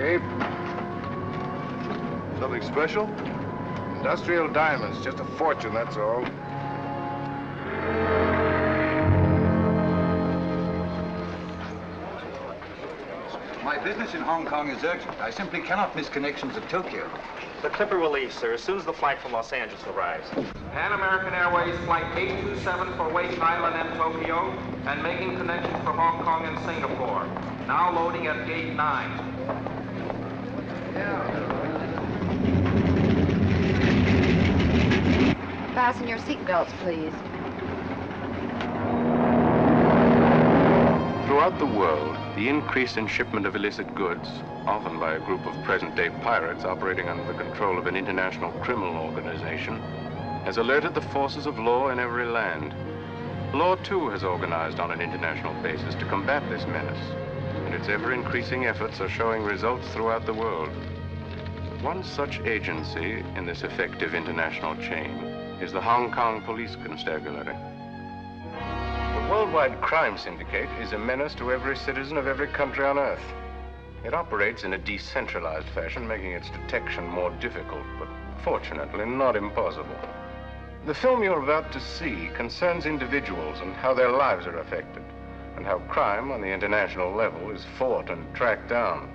Okay. Something special? Industrial diamonds. Just a fortune, that's all. My business in Hong Kong is urgent. I simply cannot miss connections at Tokyo. The Clipper will leave, sir, as soon as the flight from Los Angeles arrives. Pan American Airways Flight 827 for Wake Island and Tokyo, and making connections for Hong Kong and Singapore. Now loading at gate 9. Fasten your seatbelts, please. Throughout the world, the increase in shipment of illicit goods, often by a group of present-day pirates operating under the control of an international criminal organization, has alerted the forces of law in every land. Law, too, has organized on an international basis to combat this menace, and its ever-increasing efforts are showing results throughout the world. One such agency in this effective international chain is the Hong Kong Police Constabulary. The worldwide crime syndicate is a menace to every citizen of every country on Earth. It operates in a decentralized fashion, making its detection more difficult, but fortunately not impossible. The film you're about to see concerns individuals and how their lives are affected, and how crime on the international level is fought and tracked down.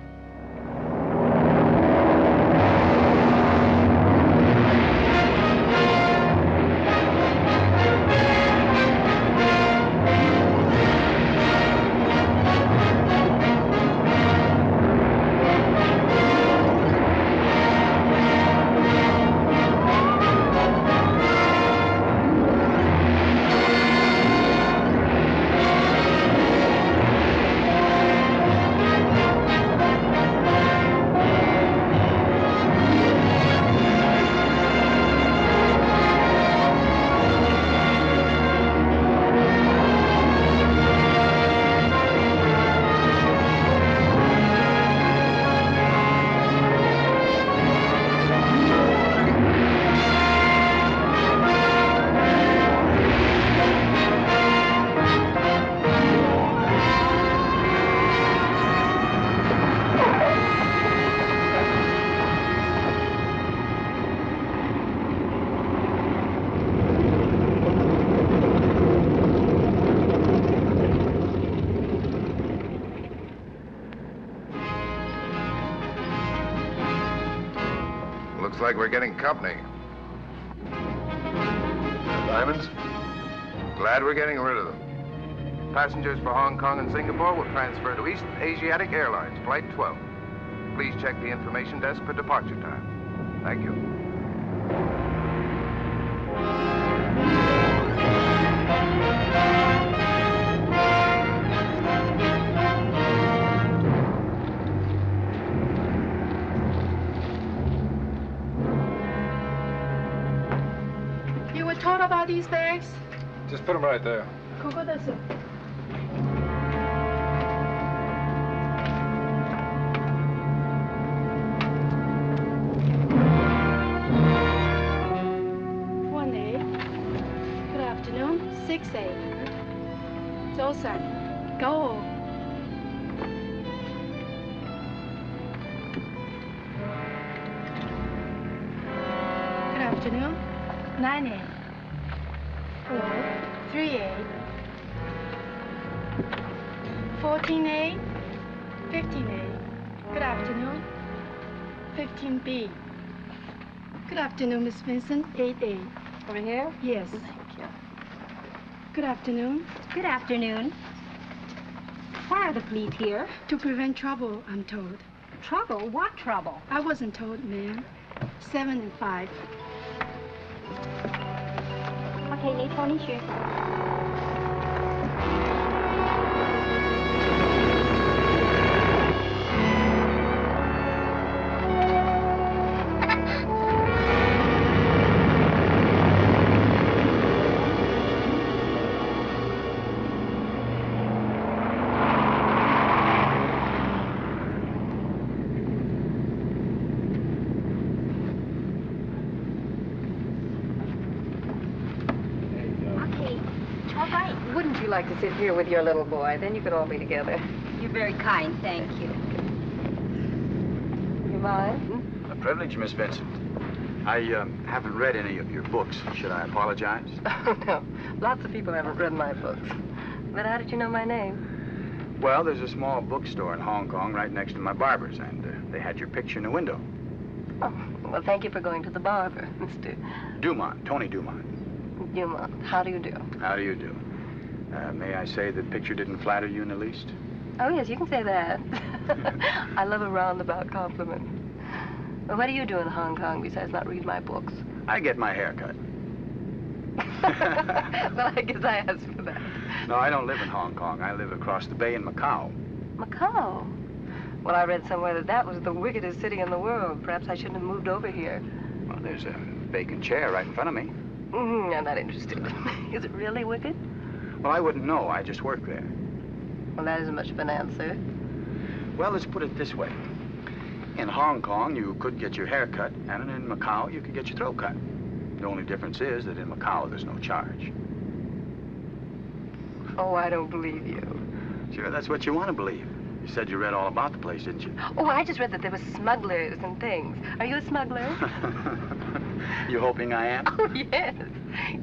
Looks like we're getting company. Diamonds? Glad we're getting rid of them. Passengers for Hong Kong and Singapore will transfer to East Asiatic Airlines, Flight 12. Please check the information desk for departure time. Thank you. You were told about these bags? Just put them right there. One A. Good afternoon. 6A. 早晨. Go. Good afternoon. 9A. 3A. 14A. 15A. Good afternoon. 15B. Good afternoon, Miss Vincent. 8A. Over here? Yes. Thank you. Good afternoon. Good afternoon. Why are the police here? To prevent trouble, I'm told. Trouble? What trouble? I wasn't told, ma'am. 7 and 5. Okay, 你从你学。Wouldn't you like to sit here with your little boy? Then you could all be together. You're very kind, thank you. you mind? A privilege, Miss Vincent. I haven't read any of your books. Should I apologize? Oh, no. Lots of people haven't read my books. But how did you know my name? Well, there's a small bookstore in Hong Kong right next to my barber's, and they had your picture in the window. Oh, well, thank you for going to the barber, Mr. Dumont, Tony Dumont. Dumont. How do you do? How do you do? May I say the picture didn't flatter you in the least? Oh, yes, you can say that. I love a roundabout compliment. Well, what do you do in Hong Kong besides not read my books? I get my hair cut. Well, I guess I asked for that. No, I don't live in Hong Kong. I live across the bay in Macau. Macau? Well, I read somewhere that was the wickedest city in the world. Perhaps I shouldn't have moved over here. Well, there's a vacant chair right in front of me. I'm not interested. Is it really wicked? Well, I wouldn't know. I just work there. Well, that isn't much of an answer. Well, let's put it this way. In Hong Kong, you could get your hair cut, and in Macau, you could get your throat cut. The only difference is that in Macau, there's no charge. Oh, I don't believe you. Sure, that's what you want to believe. You said you read all about the place, didn't you? Oh, I just read that there were smugglers and things. Are you a smuggler? You hoping I am? Oh, yes.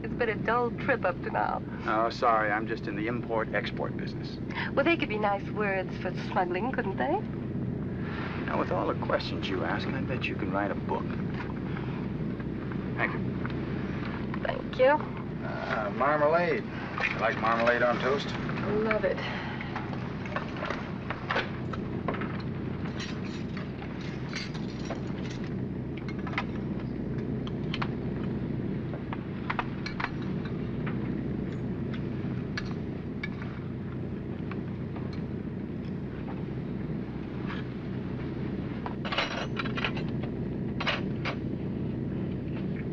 It's been a dull trip up to now. Oh, sorry, I'm just in the import-export business. Well, they could be nice words for smuggling, couldn't they? Now, with all the questions you ask, I bet you can write a book. Thank you. Thank you. Marmalade. You like marmalade on toast? I love it.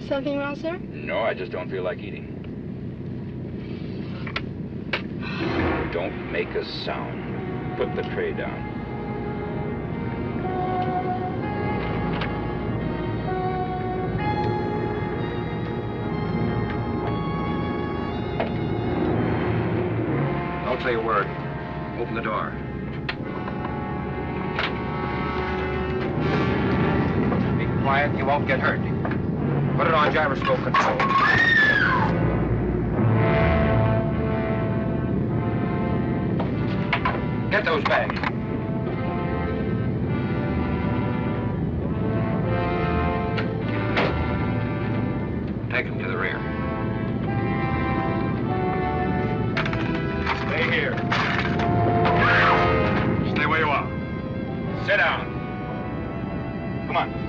Something wrong, sir? No, I just don't feel like eating. Don't make a sound. Put the tray down. Don't say a word. Open the door. Be quiet, you won't get hurt. Put it on gyroscope control. Get those bags. Take them to the rear. Stay here. Stay where you are. Sit down. Come on.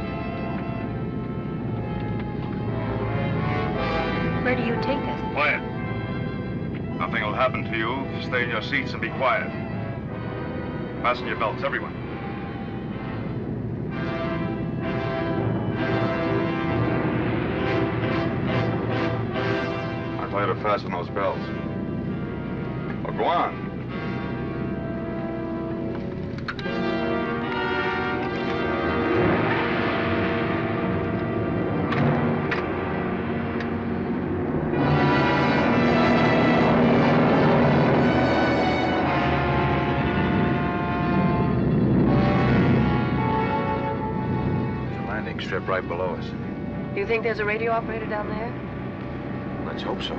Where do you take us? Quiet. Nothing will happen to you. Stay in your seats and be quiet. Fasten your belts, everyone. I'll tell you to fasten those belts. Well, go on. Strip right below us. You think there's a radio operator down there? Let's hope so.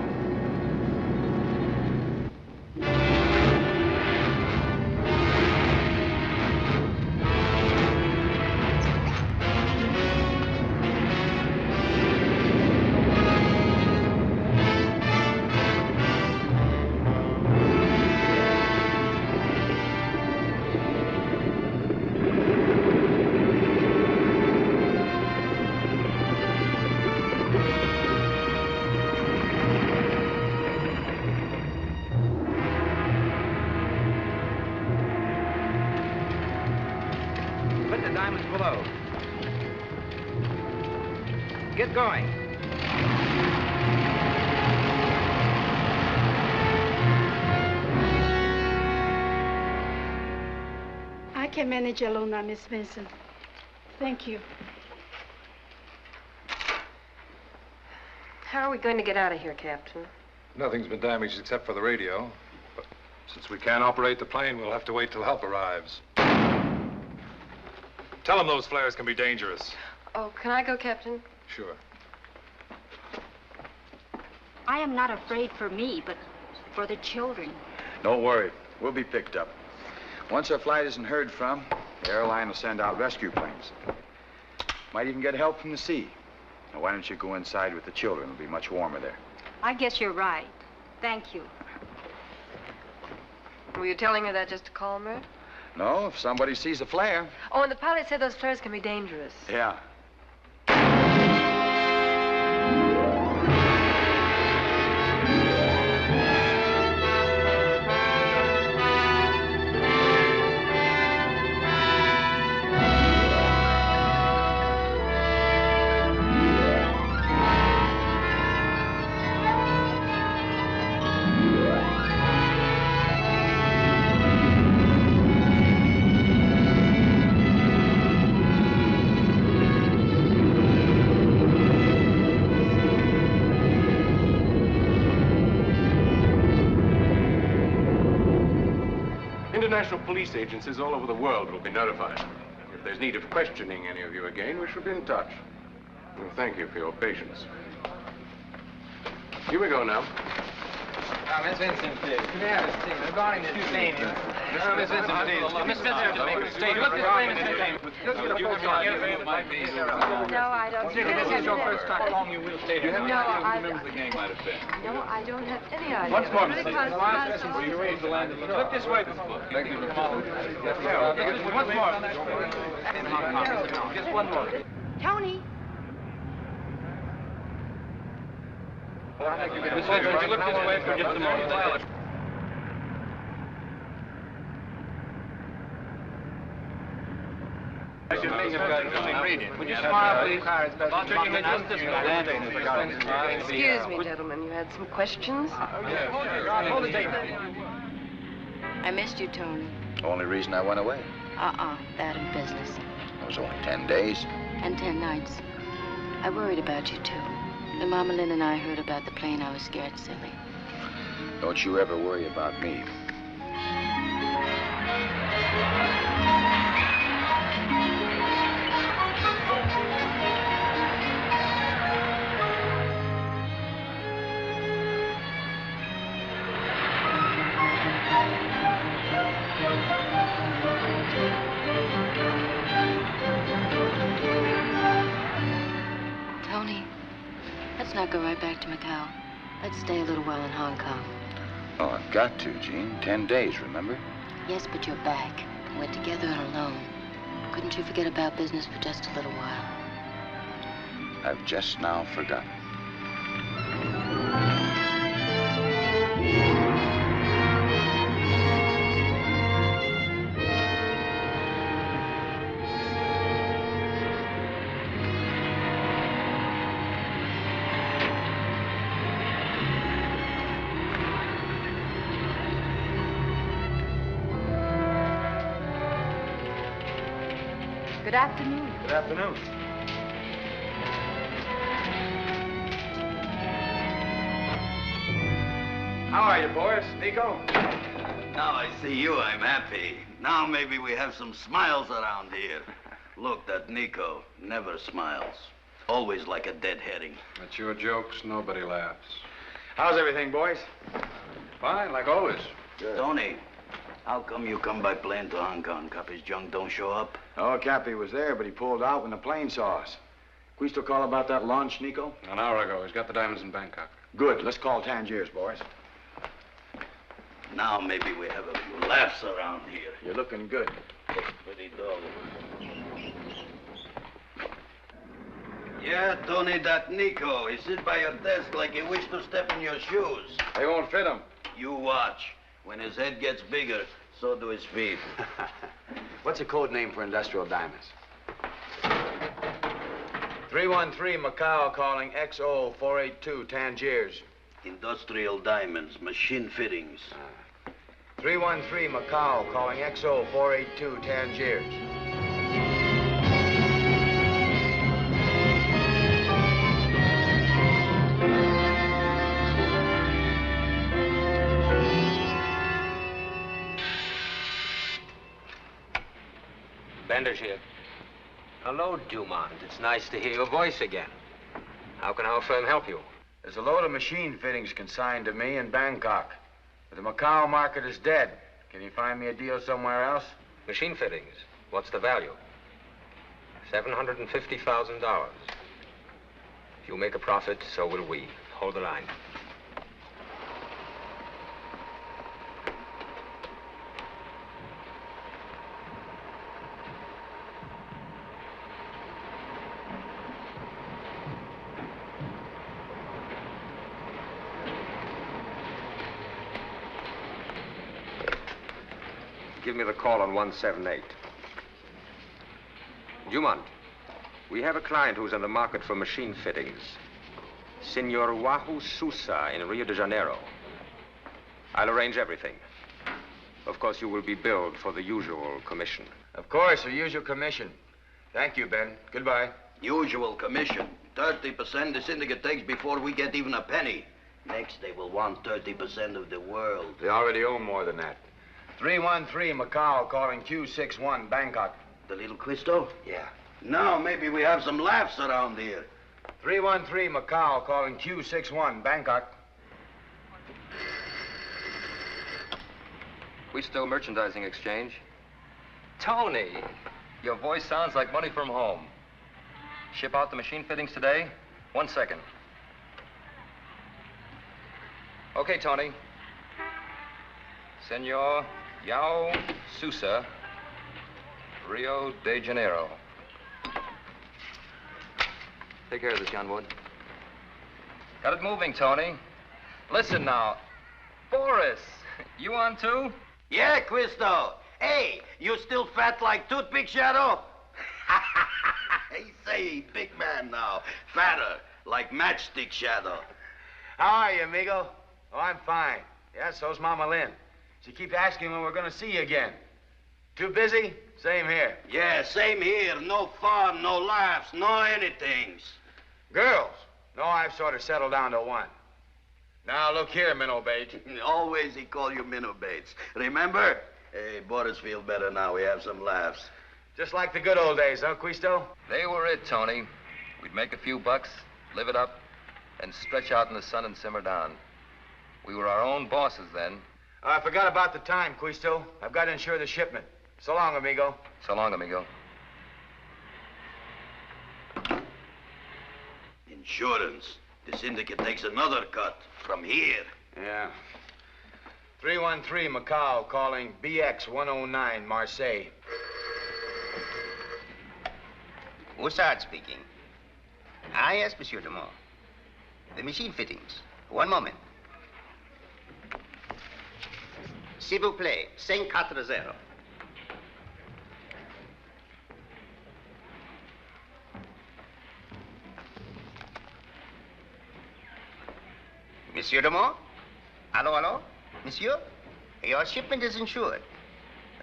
Get going. I can manage alone now, Miss Vincent. Thank you. How are we going to get out of here, Captain? Nothing's been damaged except for the radio. But since we can't operate the plane, we'll have to wait till help arrives. Tell them those flares can be dangerous. Oh, can I go, Captain? Sure. I am not afraid for me, but for the children. Don't worry. We'll be picked up. Once our flight isn't heard from, the airline will send out rescue planes. Might even get help from the sea. Now, why don't you go inside with the children? It'll be much warmer there. I guess you're right. Thank you. Were you telling her that just to calm her? No, if somebody sees a flare. Oh, and the pilot said those flares can be dangerous. Yeah. International police agencies all over the world will be notified. If there's need of questioning any of you again, we shall be in touch. Well, thank you for your patience. Here we go now. Miss Vincent, please. Can you have a seat? Regarding this stain here. Miss Vincent, please. Miss Vincent, make a statement. Look this way, Miss Vincent. Just get a photograph here. No, I don't. This is your first time. How long you will stay here? No, I... The gang might have been. No, I don't have any idea. Once more, Really Miss can't Vincent. find You raise the land. Look this way. Thank you. Come on. Once more. Just one more. Tony! Miss Vincent, you look this way for just a moment. Would you smile, please? Excuse me, gentlemen. You had some questions? Hold the tape. I missed you, Tony. Only reason I went away. That and business. It was only 10 days. And 10 nights. I worried about you, too. When Mama Lynn and I heard about the plane, I was scared silly. Don't you ever worry about me. Tony, let's not go right back to Macau. Let's stay a little while in Hong Kong. Oh, I've got to, Jean. 10 days, remember? Yes, but you're back. We're together and alone. Couldn't you forget about business for just a little while? I've just now forgotten. Good afternoon. Good afternoon. How are you, boys? Nico? Now I see you, I'm happy. Now maybe we have some smiles around here. Look, that Nico never smiles. Always like a dead herring. At your jokes, nobody laughs. How's everything, boys? Fine, like always. Good. Tony, how come you come by plane to Hong Kong? Cappy's junk don't show up? Oh, Cappy was there, but he pulled out when the plane saw us. Can we still call about that launch, Nico? An hour ago. He's got the diamonds in Bangkok. Good. Let's call Tangiers, boys. Now maybe we have a few laughs around here. You're looking good. Look pretty dull. Yeah, Tony, that Nico. He sits by your desk like he wished to step in your shoes. They won't fit him. You watch. When his head gets bigger, so do his feet. What's a code name for industrial diamonds? 313 Macau calling XO 482 Tangiers. Industrial diamonds, machine fittings. 313 Macau calling XO 482 Tangiers. Bender's here. Hello, Dumont. It's nice to hear your voice again. How can our firm help you? There's a load of machine fittings consigned to me in Bangkok. But the Macau market is dead. Can you find me a deal somewhere else? Machine fittings. What's the value? $750,000. If you make a profit, so will we. Hold the line. Give me the call on 178. Dumont, we have a client who's in the market for machine fittings. Senor Wahoo Sousa in Rio de Janeiro. I'll arrange everything. Of course, you will be billed for the usual commission. Of course, the usual commission. Thank you, Ben. Goodbye. Usual commission. 30% the syndicate takes before we get even a penny. Next, they will want 30% of the world. They already own more than that. 313 Macau calling Q61 Bangkok. The little Cristo? Yeah. Now maybe we have some laughs around here. 313 Macau calling Q61 Bangkok. We still merchandising exchange? Tony, your voice sounds like money from home. Ship out the machine fittings today? 1 second. Okay, Tony. Senor Yao Sousa, Rio de Janeiro. Take care of this, John Wood. Got it moving, Tony. Listen now. Boris, you on too? Yeah, Cristo. Hey, you still fat like Toothpick Shadow? Hey, say, big man now. Fatter, like Matchstick Shadow. How are you, amigo? Oh, I'm fine. Yeah, so's Mama Lynn. She keeps asking when we're going to see you again. Too busy? Same here. Yeah, same here. No fun, no laughs, no anythings. Girls? No, I've sort of settled down to one. Now, look here, Minnow Bait. Always he call you Minnow Baits. Remember? Hey, Boris feel better now. We have some laughs. Just like the good old days, huh, Quisto? They were it, Tony. We'd make a few bucks, live it up, and stretch out in the sun and simmer down. We were our own bosses then. I forgot about the time, Quisto. I've got to insure the shipment. So long, amigo. So long, amigo. Insurance. The syndicate takes another cut from here. Yeah. 313 Macau calling BX 109 Marseille. Oussard speaking. Ah, yes, Monsieur Dumont. The machine fittings. 1 moment. S'il vous plaît, 540. Monsieur Dumont? Hello? Monsieur? Your shipment is insured.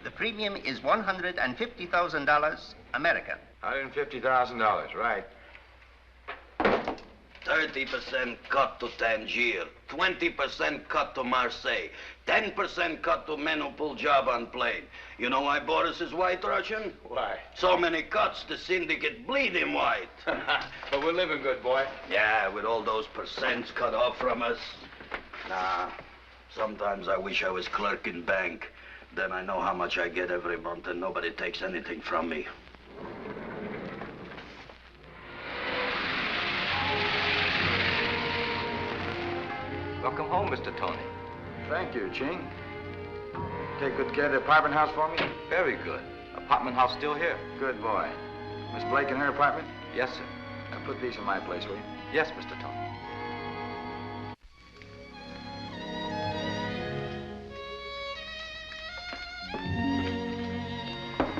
The premium is $150,000 American. $150,000, right. 30% cut to Tangier, 20% cut to Marseille, 10% cut to men who pull job on plane. You know why Boris is white Russian? Why? So many cuts, the syndicate bleed him white. But we're living good, boy. Yeah, with all those percents cut off from us. Nah, sometimes I wish I was clerk in bank. Then I know how much I get every month and nobody takes anything from me. Welcome home, Mr. Tony. Thank you, Ching. Take good care of the apartment house for me? Very good. Apartment house still here? Good boy. Miss Blake in her apartment? Yes, sir. Now put these in my place, will you? Yes, Mr. Tony.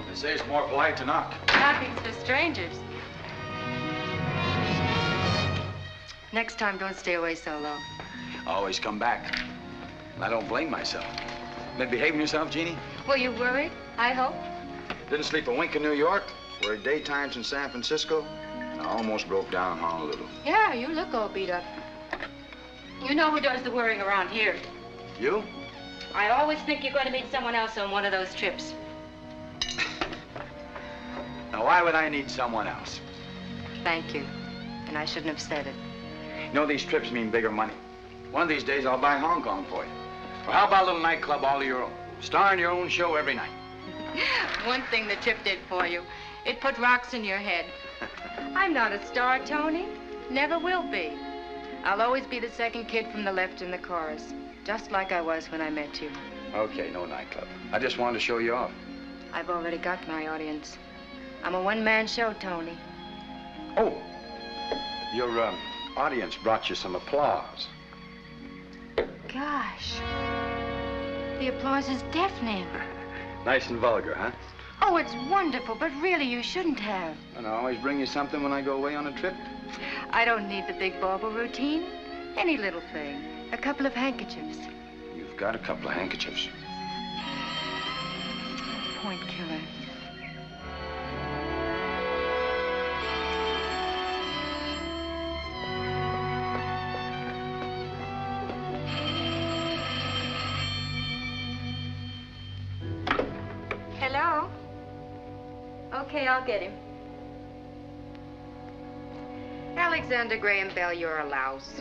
They say it's more polite to knock. Knocking's for strangers. Next time, don't stay away so long. Always come back. And I don't blame myself. Been behaving yourself, Jeannie? Were you worried? I hope. Didn't sleep a wink in New York. Worked daytimes in San Francisco. And I almost broke down in Honolulu. Yeah, you look all beat up. You know who does the worrying around here. You? I always think you're going to meet someone else on one of those trips. Now, Why would I need someone else? Thank you. And I shouldn't have said it. You know, these trips mean bigger money. One of these days, I'll buy Hong Kong for you. Or how about a little nightclub all of your own? Star in your own show every night. One thing the trip did for you, it put rocks in your head. I'm not a star, Tony. Never will be. I'll always be the second kid from the left in the chorus, just like I was when I met you. Okay, no nightclub. I just wanted to show you off. I've already got my audience. I'm a one-man show, Tony. Oh, your audience brought you some applause. Gosh, the applause is deafening. Nice and vulgar, huh? Oh, it's wonderful, but really you shouldn't have. And I always bring you something when I go away on a trip. I don't need the big bauble routine. Any little thing. A couple of handkerchiefs. You've got a couple of handkerchiefs. Point killer. Hello? Okay, I'll get him. Alexander Graham Bell, you're a louse.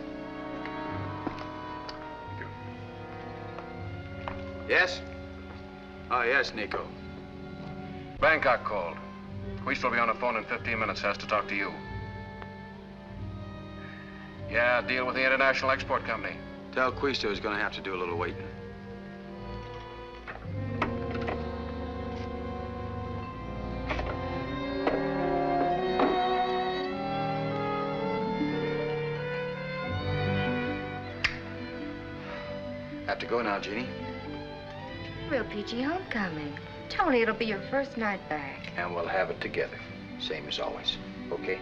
Yes? Oh, yes, Nico. Bangkok called. Quist will be on the phone in 15 minutes. Has to talk to you. Yeah, deal with the International Export Company. Tell Quisto he's going to have to do a little waiting. Have to go now, Jeannie. Real peachy homecoming. Tony, it'll be your first night back. And we'll have it together. Same as always. Okay?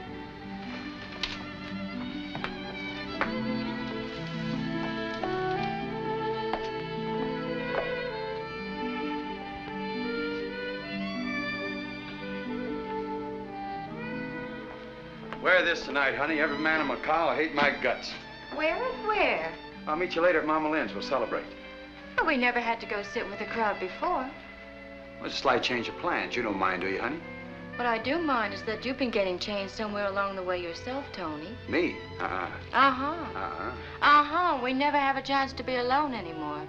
Wear this tonight, honey. Every man in Macau will hate my guts. Where and where? I'll meet you later at Mama Lynn's. We'll celebrate. Well, we never had to go sit with a crowd before. Well, it's a slight change of plans. You don't mind, do you, honey? What I do mind is that you've been getting changed somewhere along the way yourself, Tony. Me? Uh-uh. Uh-huh. Uh-uh. Uh-huh. We never have a chance to be alone anymore.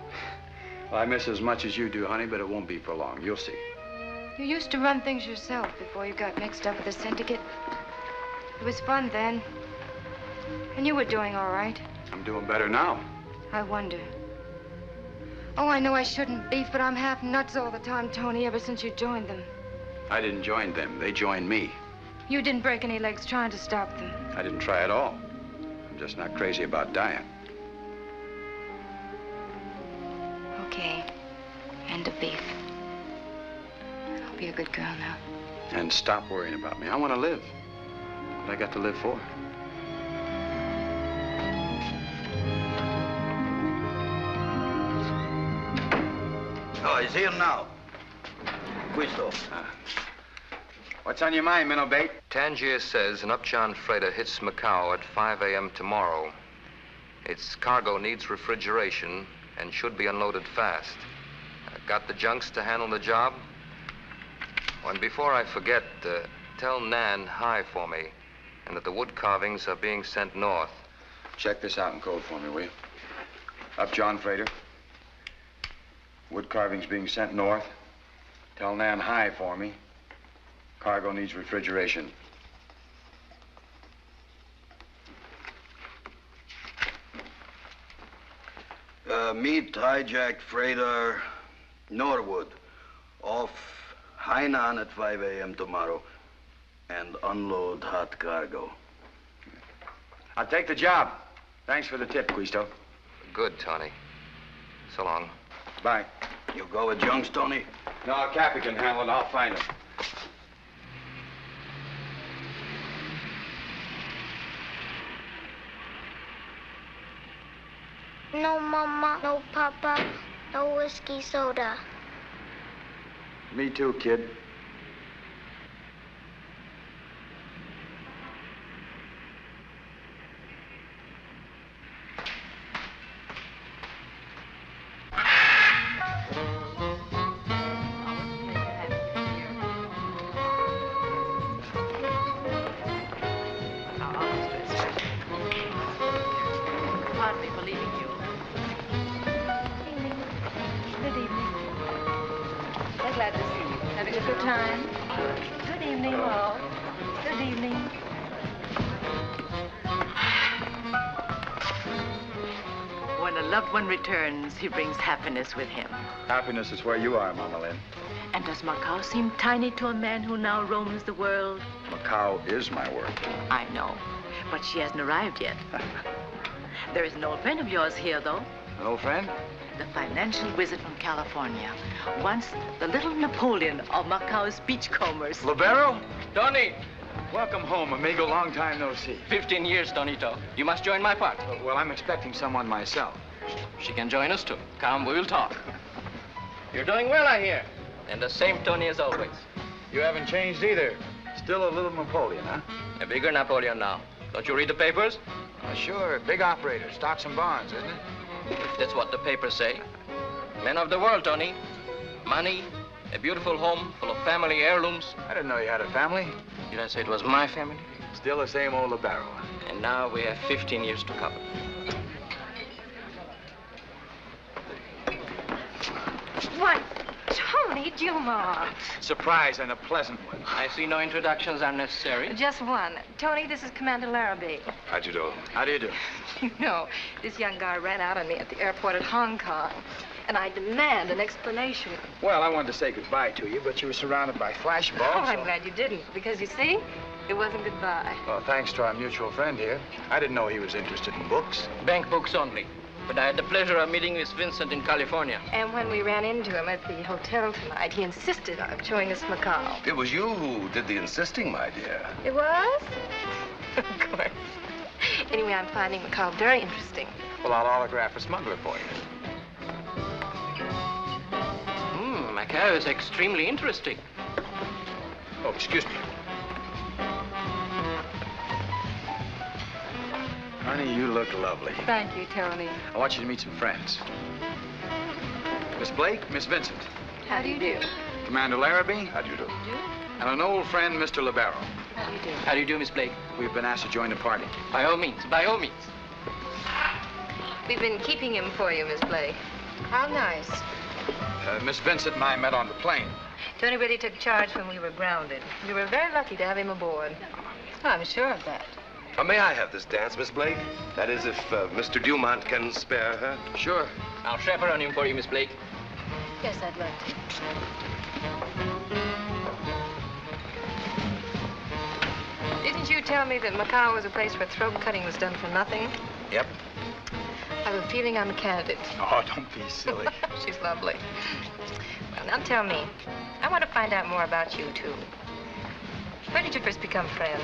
Well, I miss as much as you do, honey, but it won't be for long. You'll see. You used to run things yourself before you got mixed up with the syndicate. It was fun then. And you were doing all right. I'm doing better now. I wonder. Oh, I know I shouldn't beef, but I'm half nuts all the time, Tony, ever since you joined them. I didn't join them. They joined me. You didn't break any legs trying to stop them. I didn't try at all. I'm just not crazy about dying. Okay. End of beef. I'll be a good girl now. And stop worrying about me. I want to live. What I got to live for? Oh, he's here now. Quisto. What's on your mind, Minnow Bait? Tangier says an Upjohn freighter hits Macau at 5 a.m. tomorrow. Its cargo needs refrigeration and should be unloaded fast. Got the junks to handle the job? Oh, and before I forget, tell Nan hi for me, and that the wood carvings are being sent north. Check this out in code for me, will you? Upjohn freighter. Wood carvings being sent north. Tell Nan hi for me. Cargo needs refrigeration. Meet hijacked freighter Norwood off Hainan at 5 a.m. tomorrow and unload hot cargo. I'll take the job. Thanks for the tip, Quisto. Good, Tony. So long. Bye. You go with junks, Tony? No, Cappy can handle it. I'll find him. No Mama, no Papa, no whiskey soda. Me too, kid. Take your time. Good evening, all. Good evening. When a loved one returns, he brings happiness with him. Happiness is where you are, Mama Lynn. And does Macau seem tiny to a man who now roams the world? Macau is my world. I know, but she hasn't arrived yet. There is an old friend of yours here, though. An old friend? The financial wizard from California. Once the little Napoleon of Macau's beachcombers. Libero? Tony! Welcome home, amigo. Long time no see. 15 years, Tonito. You must join my party. Well, I'm expecting someone myself. She can join us, too. Come, we will talk. You're doing well, I hear. And the same Tony as always. You haven't changed either. Still a little Napoleon, huh? A bigger Napoleon now. Don't you read the papers? Sure. Big operator. Stocks and bonds, isn't it? If that's what the papers say. Men of the world, Tony. Money, a beautiful home full of family heirlooms. I didn't know you had a family. Did I say it was my family? Still the same old Libero. And now we have 15 years to cover. Why, Tony Dumont. Surprise and a pleasant one. I see no introductions are necessary. Just one. Tony, this is Commander Larrabee. How do you do? How do you do? You know, this young guy ran out on me at the airport at Hong Kong, and I demand an explanation. Well, I wanted to say goodbye to you, but you were surrounded by flashbulbs. Oh, I'm glad you didn't, because you see, it wasn't goodbye. Well, thanks to our mutual friend here. I didn't know he was interested in books. Bank books only. But I had the pleasure of meeting Miss Vincent in California. And when we ran into him at the hotel tonight, he insisted on showing us Macau. It was you who did the insisting, my dear. It was? Of course. Anyway, I'm finding Macau very interesting. Well, I'll autograph a smuggler for you. Macau is extremely interesting. Oh, excuse me. Honey, you look lovely. Thank you, Tony. I want you to meet some friends. Miss Blake, Miss Vincent. How do you do? Commander Larrabee. How do you do? And an old friend, Mr. Libero. How do you do? How do you do, Miss Blake? We've been asked to join the party. By all means, by all means. We've been keeping him for you, Miss Blake. How nice. Miss Vincent and I met on the plane. Tony really took charge when we were grounded. We were very lucky to have him aboard. I'm sure of that. May I have this dance, Miss Blake? That is, if Mr. Dumont can spare her. Sure. I'll chaperone him for you, Miss Blake. Yes, I'd love to. Didn't you tell me that Macau was a place where throat cutting was done for nothing? Yep. I have a feeling I'm a candidate. Oh, don't be silly. She's lovely. Well, now tell me. I want to find out more about you, too. Where did you first become friends?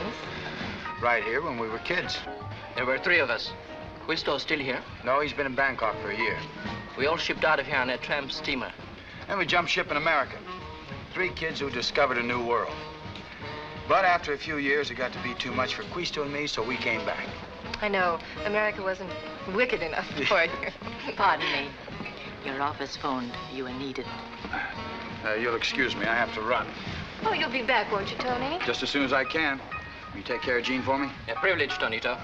Right here when we were kids. There were 3 of us. Quisto's still here? No, he's been in Bangkok for a year. We all shipped out of here on that tramp steamer. Then we jumped ship in America. 3 kids who discovered a new world. But after a few years, it got to be too much for Quisto and me, so we came back. I know. America wasn't wicked enough for you. Pardon me. Your office phoned. You are needed. You'll excuse me. I have to run. Oh, you'll be back, won't you, Tony? Just as soon as I can. Will you take care of Jean for me? A privilege, Tonito.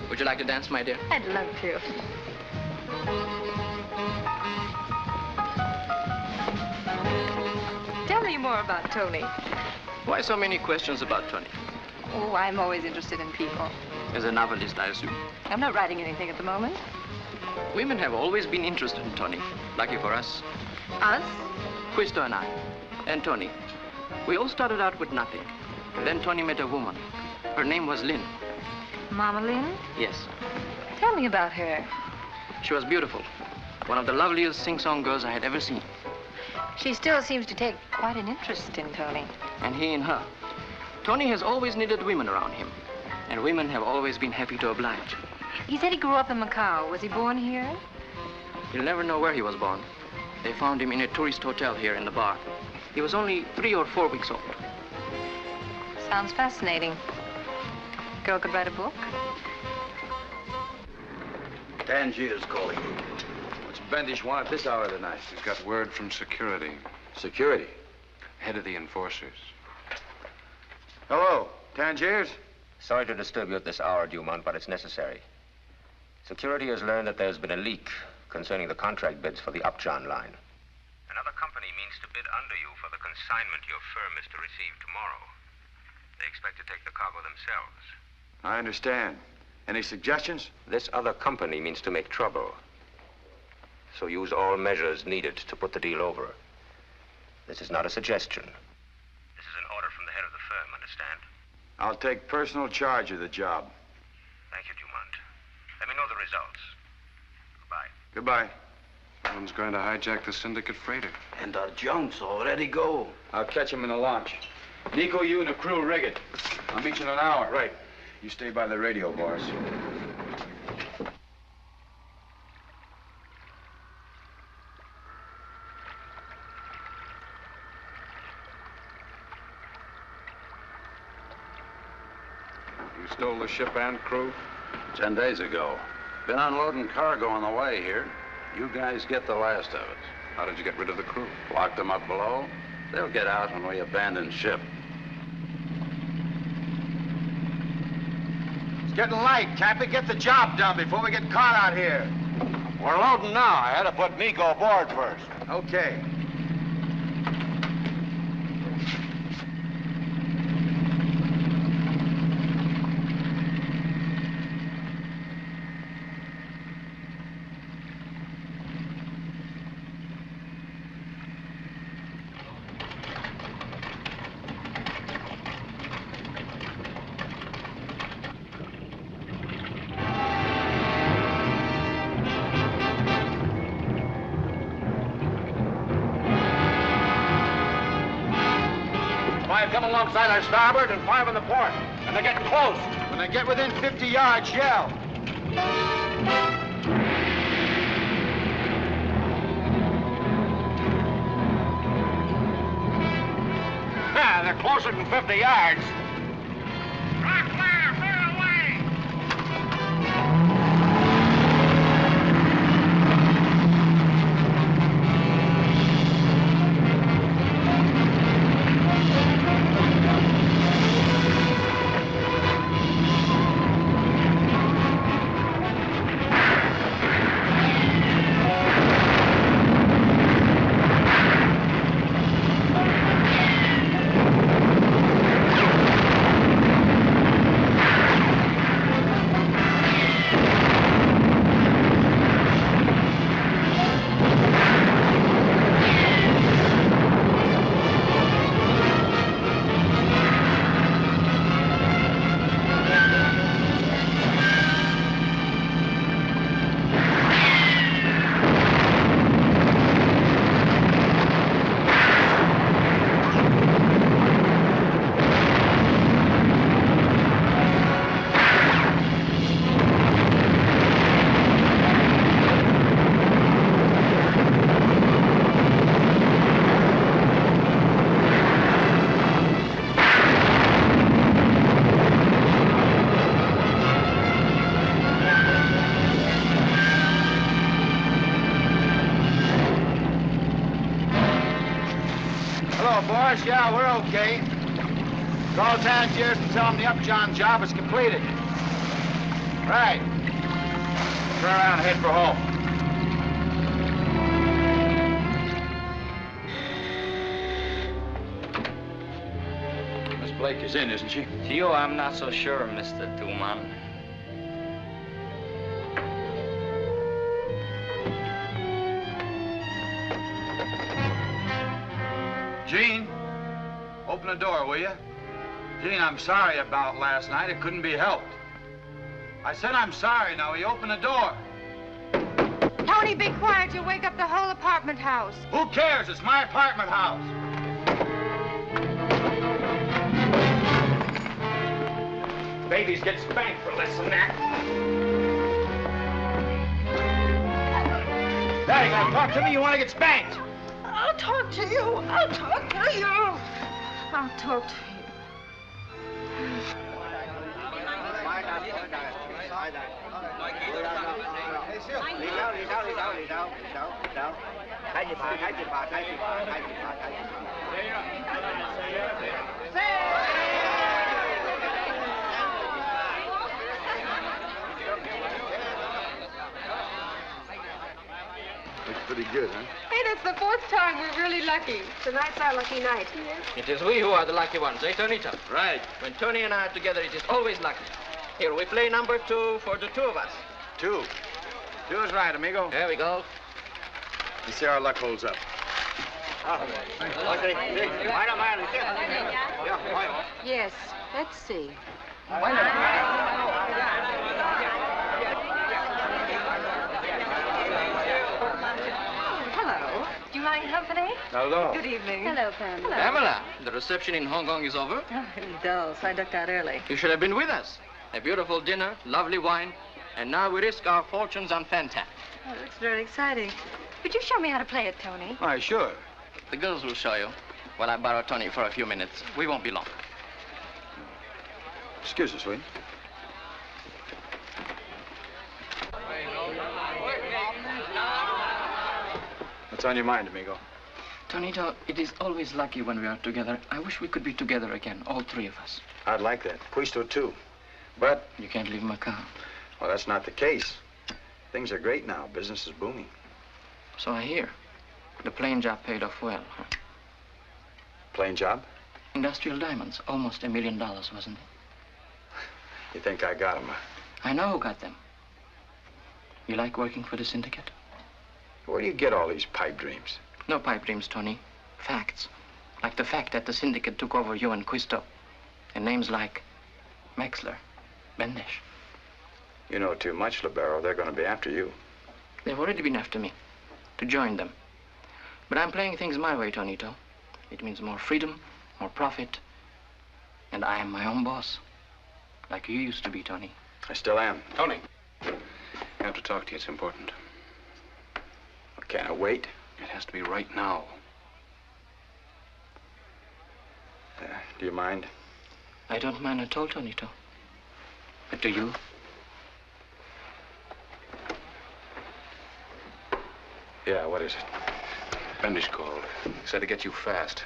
Would you like to dance, my dear? I'd love to. Tell me more about Tony. Why so many questions about Tony? Oh, I'm always interested in people. As a novelist, I assume. I'm not writing anything at the moment. Women have always been interested in Tony. Lucky for us. Us? Quisto and I. And Tony. We all started out with nothing. Then Tony met a woman. Her name was Lynn. Mama Lynn? Yes. Tell me about her. She was beautiful. One of the loveliest sing-song girls I had ever seen. She still seems to take quite an interest in Tony. And he in her. Tony has always needed women around him. And women have always been happy to oblige. He said he grew up in Macau. Was he born here? You'll never know where he was born. They found him in a tourist hotel here in the bar. He was only 3 or 4 weeks old. Sounds fascinating. Girl could write a book. Tangier's calling you. What's Bendish want at this hour of the night? He's got word from security. Security? Head of the enforcers. Hello, Tangiers? Sorry to disturb you at this hour, Dumont, but it's necessary. Security has learned that there's been a leak concerning the contract bids for the Upjohn line. Another company means to bid under you for the consignment your firm is to receive tomorrow. They expect to take the cargo themselves. I understand. Any suggestions? This other company means to make trouble. So use all measures needed to put the deal over. This is not a suggestion. This is an order from the head of the firm, understand? I'll take personal charge of the job. Thank you, Dumont. Let me know the results. Goodbye. Goodbye. Someone's going to hijack the syndicate freighter. And our junk's already go. I'll catch him in the launch. Nico, you and the crew rig it. I'll meet you in an hour. Right. You stay by the radio, Boris. You stole the ship and crew? 10 days ago. Been unloading cargo on the way here. You guys get the last of it. How did you get rid of the crew? Locked them up below. They'll get out when we abandon ship. It's getting light, Captain. Get the job done before we get caught out here. We're loading now. I had to put Nico aboard first. Okay. Come alongside our starboard and 5 on the port. And they're getting close. When they get within 50 yards, yell. Yeah, they're closer than 50 yards. Rock clear, clear away! Boris, yeah, we're okay. Call Tangiers and tell them the Upjohn job is completed. Right. Turn around and head for home. Miss Blake is in, isn't she? To you, I'm not so sure, Mr. Dumont. Gene, open the door, will you? Gene, I'm sorry about last night. It couldn't be helped. I said I'm sorry. Now, will you open the door? Tony, be quiet. You'll wake up the whole apartment house. Who cares? It's my apartment house. Babies get spanked for less than that. Now, you gonna talk to me? You want to get spanked? I'll talk to you. I'll talk to you. I'll talk to you. pretty good, huh? Hey, that's the fourth time we're really lucky. Tonight's our lucky night. It is we who are the lucky ones, eh, Tonito? Right. When Tony and I are together, it is always lucky. Here, we play number 2 for the two of us. 2. 2 is right, amigo. There we go. Let's see how our luck holds up. Yes, let's see. Hello. Do you like company? Hello. Good evening. Hello, Pamela. Pamela, the reception in Hong Kong is over. Oh, really dull, so I ducked out early. You should have been with us. A beautiful dinner, lovely wine, and now we risk our fortunes on Fantan. Oh, it looks very exciting. Could you show me how to play it, Tony? Why, sure. The girls will show you. While I borrow Tony for a few minutes. We won't be long. Excuse us, sweet. What's on your mind, amigo? Tonito, it is always lucky when we are together. I wish we could be together again, all three of us. I'd like that. Quisto, too. But... You can't leave Macau. Well, that's not the case. Things are great now. Business is booming. So I hear. The plane job paid off well, huh? Plane job? Industrial diamonds. Almost $1 million, wasn't it? You think I got them? I know who got them. You like working for the syndicate? Where do you get all these pipe dreams? No pipe dreams, Tony. Facts. Like the fact that the syndicate took over you and Quisto. And names like Maxler, Bendish. You know too much, Libero. They're going to be after you. They've already been after me. To join them. But I'm playing things my way, Tonito. It means more freedom, more profit. And I am my own boss. Like you used to be, Tony. I still am. Tony. I have to talk to you. It's important. Can't I wait? It has to be right now. Do you mind? I don't mind at all, Tonito. But do you? Yeah, what is it? Bendish called. Said to get you fast.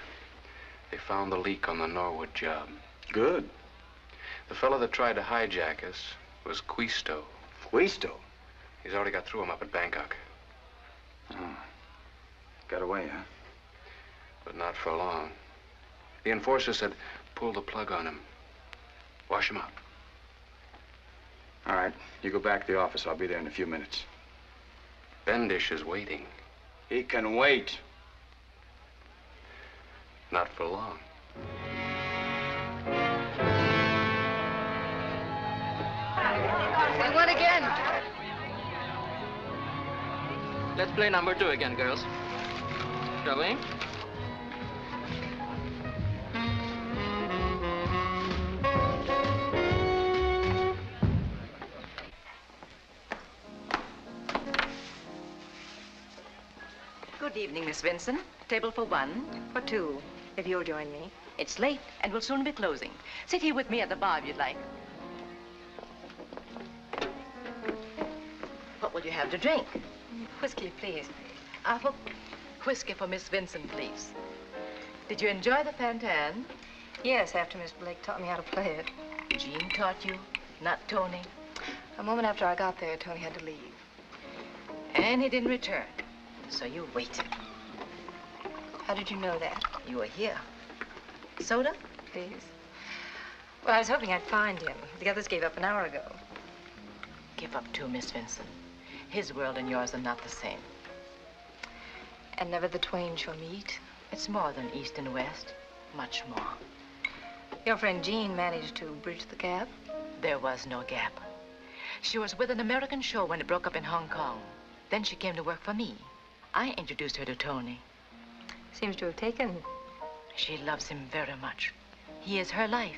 They found the leak on the Norwood job. Good. The fellow that tried to hijack us was Quisto. Quisto? He's already got through him up at Bangkok. Oh. Got away, huh? But not for long. The enforcer said, pull the plug on him. Wash him out. All right. You go back to the office. I'll be there in a few minutes. Bendish is waiting. He can wait. Not for long. We won again. Let's play number 2 again, girls. Shall we? Good evening, Miss Vincent. Table for 1. For 2, if you'll join me. It's late, and we'll soon be closing. Sit here with me at the bar if you'd like. What will you have to drink? Whiskey, please. For whiskey for Miss Vincent, please. Did you enjoy the Fantan? Yes, after Miss Blake taught me how to play it. Jean taught you, not Tony. A moment after I got there, Tony had to leave. And he didn't return, so you waited. How did you know that? You were here. Soda? Please. Well, I was hoping I'd find him. The others gave up an hour ago. Give up too, Miss Vincent. His world and yours are not the same. And never the twain shall meet? It's more than east and west. Much more. Your friend Jean managed to bridge the gap? There was no gap. She was with an American show when it broke up in Hong Kong. Then she came to work for me. I introduced her to Tony. Seems to have taken. She loves him very much. He is her life.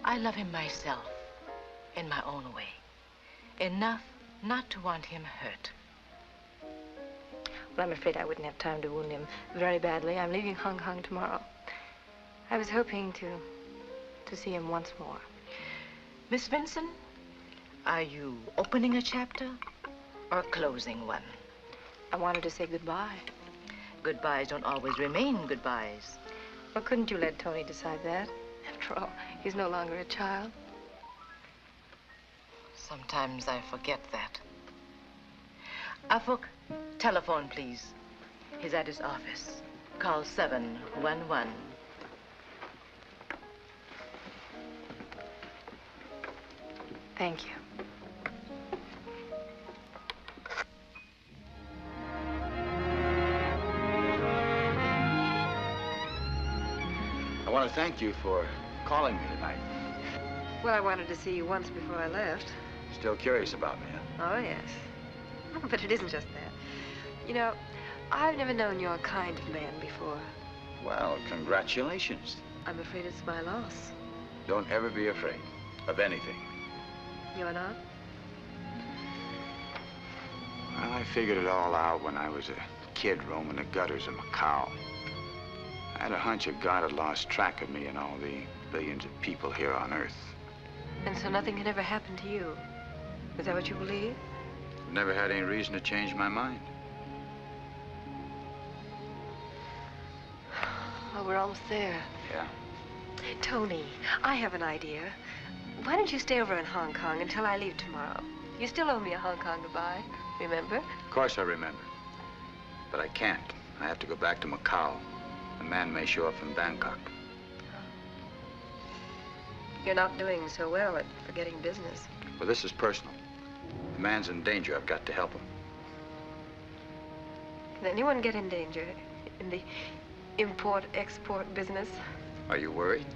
I love him myself, in my own way. Enough not to want him hurt. Well, I'm afraid I wouldn't have time to wound him very badly. I'm leaving Hong Kong tomorrow. I was hoping to see him once more. Miss Vincent, are you opening a chapter or closing one? I wanted to say goodbye. Goodbyes don't always remain goodbyes. Well, couldn't you let Tony decide that? After all, he's no longer a child. Sometimes I forget that. Afuk, telephone, please. He's at his office. Call 711. Thank you. I want to thank you for calling me tonight. Well, I wanted to see you once before I left. Still curious about me, huh? Oh, yes. But it isn't just that. You know, I've never known your kind of man before. Well, congratulations. I'm afraid it's my loss. Don't ever be afraid of anything. You're not? Well, I figured it all out when I was a kid roaming the gutters of Macau. I had a hunch that God had lost track of me and all the billions of people here on Earth. And so nothing can ever happen to you? Is that what you believe? I've never had any reason to change my mind. Well, we're almost there. Yeah? Tony, I have an idea. Why don't you stay over in Hong Kong until I leave tomorrow? You still owe me a Hong Kong goodbye, remember? Of course I remember. But I can't. I have to go back to Macau. A man may show up from Bangkok. You're not doing so well at forgetting business. Well, this is personal. The man's in danger. I've got to help him. Can anyone get in danger in the import-export business? Are you worried?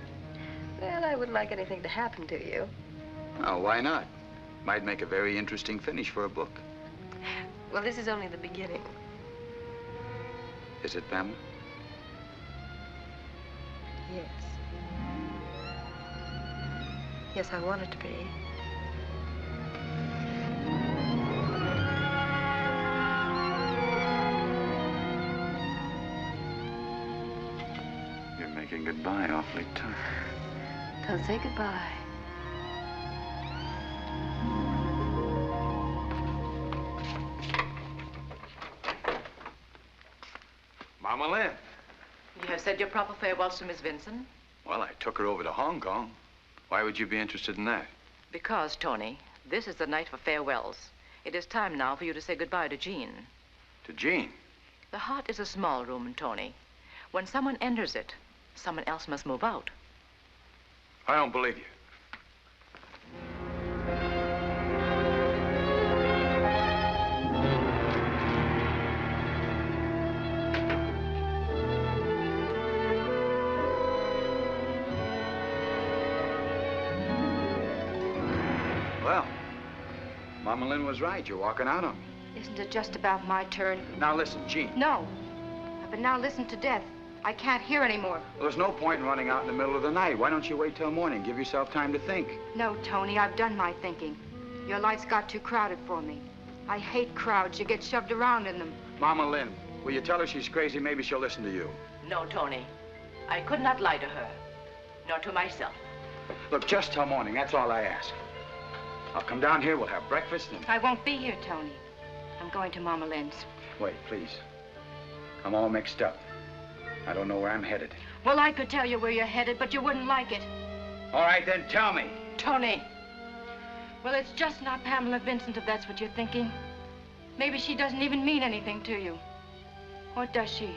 Well, I wouldn't like anything to happen to you. Oh, why not? Might make a very interesting finish for a book. Well, this is only the beginning. Is it, Pamela? Yes. Yes, I want it to be. You're making goodbye awfully tough. Don't say goodbye. Mama Lynn. You have said your proper farewells to Miss Vincent? Well, I took her over to Hong Kong. Why would you be interested in that? Because, Tony, this is the night for farewells. It is time now for you to say goodbye to Jean. To Jean? The heart is a small room, Tony. When someone enters it, someone else must move out. I don't believe you. Well, Mama Lynn was right. You're walking out on me. Isn't it just about my turn? Now listen, Jean. No. But now listen to death. I can't hear anymore. Well, there's no point in running out in the middle of the night. Why don't you wait till morning? Give yourself time to think. No, Tony, I've done my thinking. Your life's got too crowded for me. I hate crowds. You get shoved around in them. Mama Lynn, will you tell her she's crazy? Maybe she'll listen to you. No, Tony. I could not lie to her, nor to myself. Look, just till morning. That's all I ask. I'll come down here. We'll have breakfast and... I won't be here, Tony. I'm going to Mama Lynn's. Wait, please. I'm all mixed up. I don't know where I'm headed. Well, I could tell you where you're headed, but you wouldn't like it. All right, then tell me. Tony. Well, it's just not Pamela Vincent, if that's what you're thinking. Maybe she doesn't even mean anything to you. Or does she?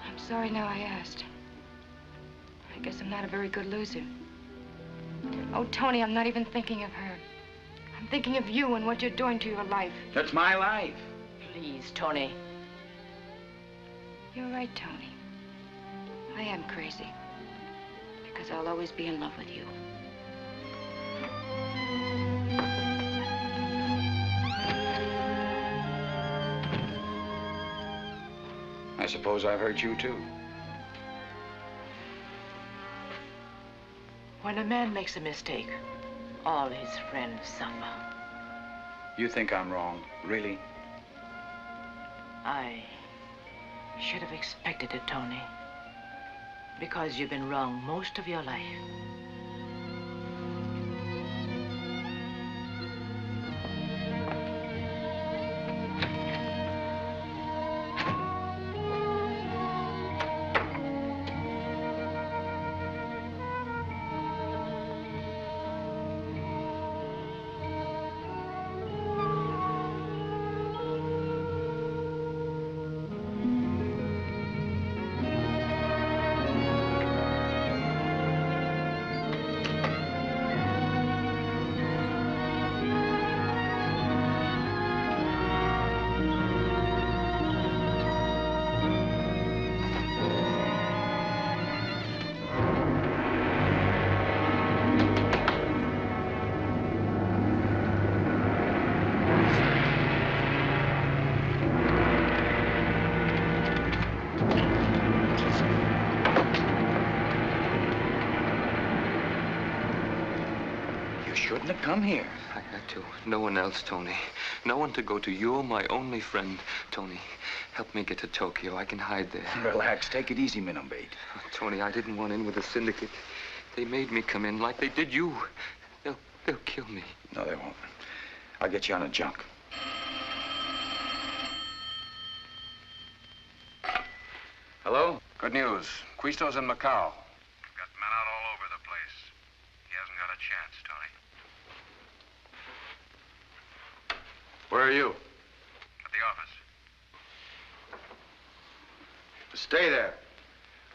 I'm sorry now I asked. I guess I'm not a very good loser. Oh, Tony, I'm not even thinking of her. I'm thinking of you and what you're doing to your life. That's my life. Please, Tony. You're right, Tony. I am crazy. Because I'll always be in love with you. I suppose I've hurt you, too. When a man makes a mistake, all his friends suffer. You think I'm wrong, really? I should have expected it, Tony. Because you've been wrong most of your life. shouldn't have come here. I had to. No one else, Tony. No one to go to. You're my only friend. Tony, help me get to Tokyo. I can hide there. Relax. Take it easy, Minombate. Tony, I didn't want in with the syndicate. They made me come in like they did you. They'll kill me. No, they won't. I'll get you on a junk. Hello? Good news. Quisto's in Macau. Got men out all over the place. He hasn't got a chance, Tony. Where are you? At the office. Stay there.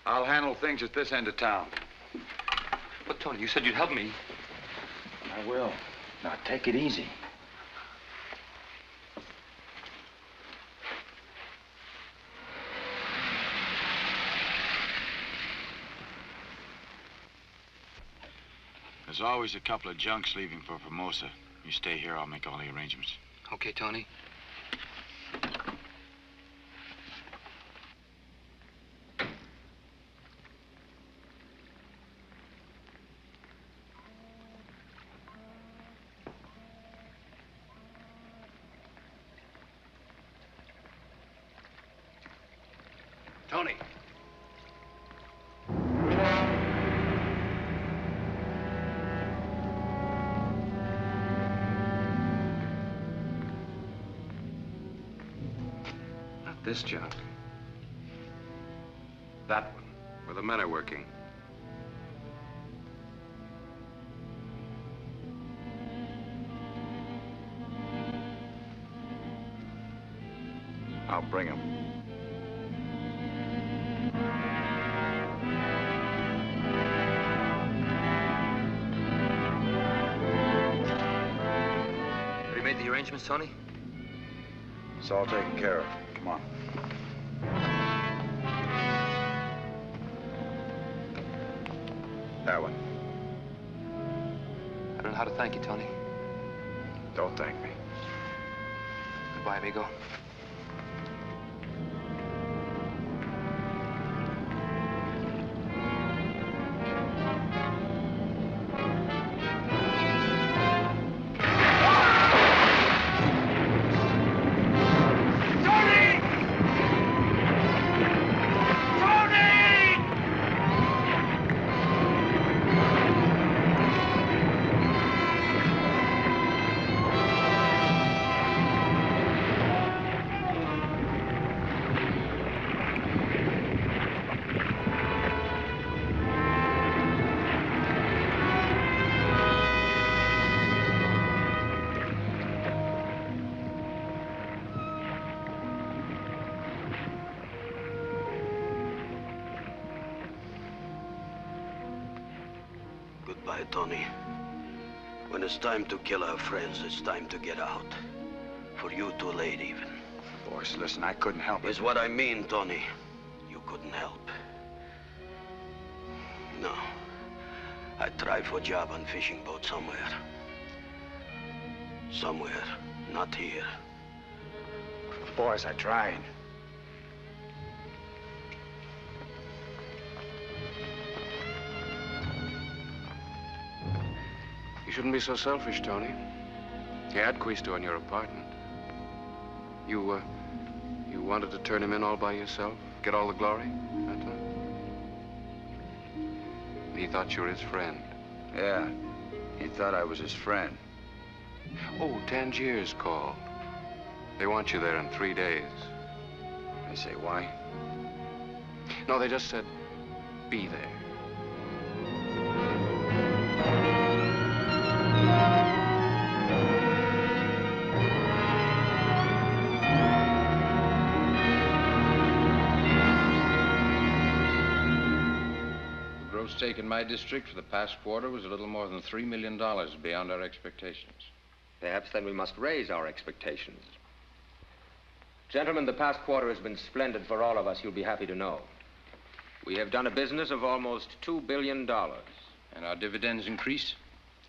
I'll handle things at this end of town. But, Tony, you said you'd help me. I will. Now, take it easy. There's always a couple of junks leaving for Formosa. You stay here, I'll make all the arrangements. Okay, Tony. Tony. Not this junk. That one. Where the men are working. I'll bring him. Have you made the arrangements, Tony? It's all taken care of. Come on. That one. I don't know how to thank you, Tony. Don't thank me. Goodbye, amigo. Goodbye, Tony. When it's time to kill our friends, it's time to get out. For you, too late, even. Boys, listen, I couldn't help it. Is what I mean, Tony. You couldn't help. No. I tried for a job on fishing boat somewhere. Somewhere, not here. Boys, I tried. You shouldn't be so selfish, Tony. You had Quisto in your apartment. You wanted to turn him in all by yourself? Get all the glory? That time? He thought you were his friend. Yeah, he thought I was his friend. Oh, Tangier's called. They want you there in 3 days. They say why? No, they just said, be there. The gross take in my district for the past quarter was a little more than $3 million beyond our expectations. Perhaps then we must raise our expectations. Gentlemen, the past quarter has been splendid for all of us, you'll be happy to know. We have done a business of almost $2 billion. And our dividends increase?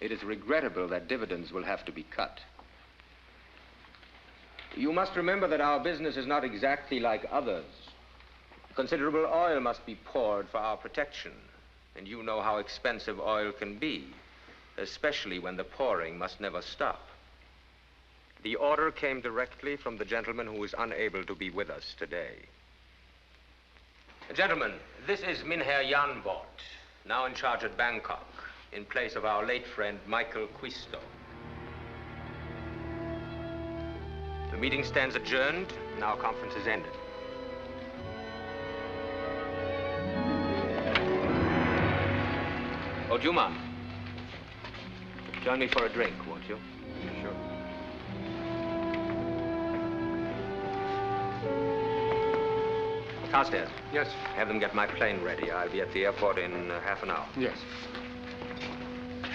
It is regrettable that dividends will have to be cut. You must remember that our business is not exactly like others. Considerable oil must be poured for our protection. And you know how expensive oil can be. especially when the pouring must never stop. The order came directly from the gentleman who is unable to be with us today. Gentlemen, this is Minher Janvort, now in charge at Bangkok, in place of our late friend, Michael Quisto. The meeting stands adjourned, and our conference is ended. Oh, Juman, join me for a drink, won't you? Sure. Carstairs. Yes. Have them get my plane ready. I'll be at the airport in half an hour. Yes.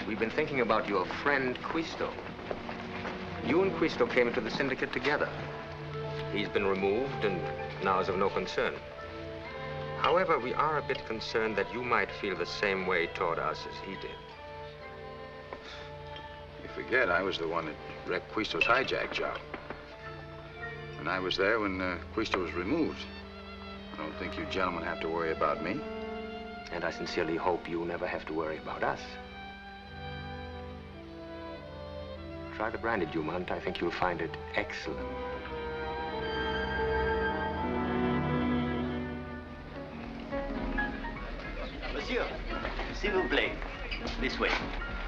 We've been thinking about your friend Quisto. You and Quisto came into the syndicate together. He's been removed and now is of no concern. However, we are a bit concerned that you might feel the same way toward us as he did. You forget, I was the one that wrecked Quisto's hijack job. And I was there when Quisto was removed. I don't think you gentlemen have to worry about me. And I sincerely hope you never have to worry about us. Try the brandy, Dumont. I think you'll find it excellent. Monsieur, s'il vous plaît. This way.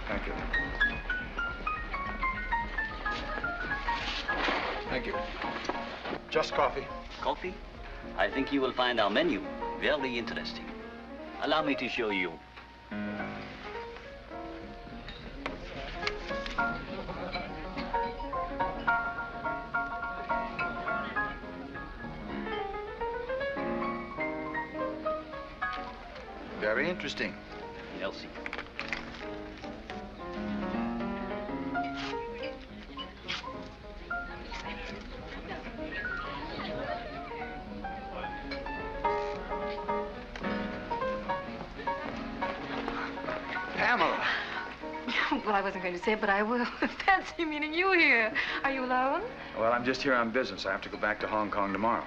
Thank you. Thank you. Just coffee. Coffee? I think you will find our menu very interesting. Allow me to show you. Very interesting. Merci. Pamela. Well, I wasn't going to say it, but I will. Fancy meeting you here. Are you alone? Well, I'm just here on business. I have to go back to Hong Kong tomorrow.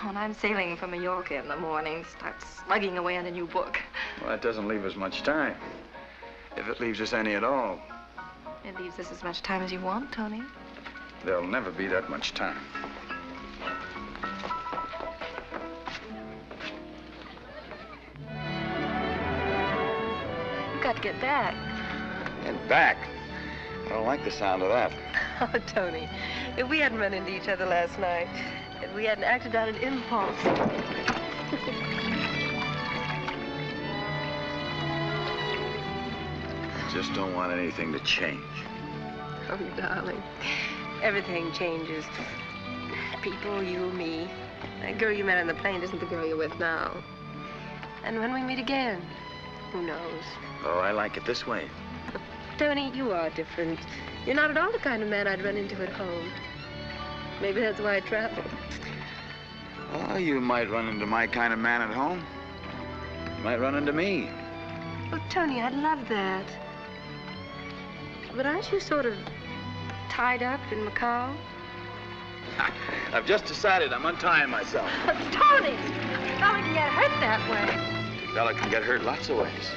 Well, I'm sailing for Mallorca in the morning. Start slugging away on a new book. Well, that doesn't leave us much time. If it leaves us any at all. It leaves us as much time as you want, Tony. There'll never be that much time. You've got to get back. And back? I don't like the sound of that. Oh, Tony, if we hadn't run into each other last night, if we hadn't acted on an impulse. Just don't want anything to change. Oh, darling, everything changes. People, you, me. That girl you met on the plane isn't the girl you're with now. And when we meet again, who knows? Oh, I like it this way. Tony, you are different. You're not at all the kind of man I'd run into at home. Maybe that's why I travel. Oh, you might run into my kind of man at home. You might run into me. Oh, Tony, I'd love that. But aren't you sort of tied up in Macau? I've just decided I'm untying myself. Tony! A fella can get hurt that way. A fella can get hurt lots of ways.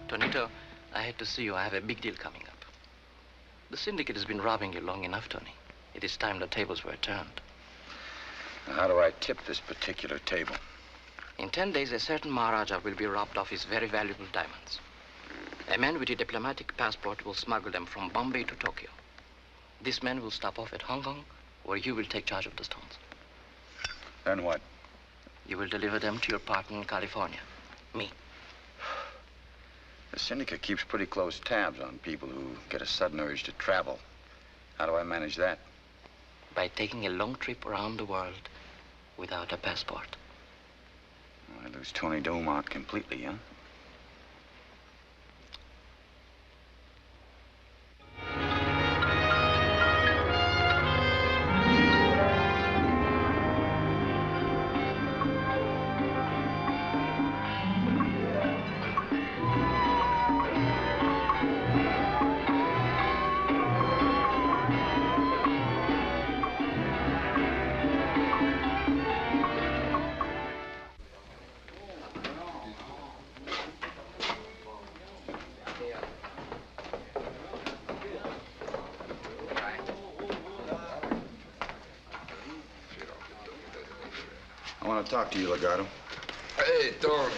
Tonito, I had to see you. I have a big deal coming up. The syndicate has been robbing you long enough, Tony. It is time the tables were turned. Now, how do I tip this particular table? In 10 days, a certain Maharaja will be robbed of his very valuable diamonds. A man with a diplomatic passport will smuggle them from Bombay to Tokyo. This man will stop off at Hong Kong, where you will take charge of the stones. Then what? You will deliver them to your partner in California, me. The syndicate keeps pretty close tabs on people who get a sudden urge to travel. How do I manage that? By taking a long trip around the world without a passport. I lose Tony Dumont completely, huh? I want to talk to you, Legato. Hey, Tony.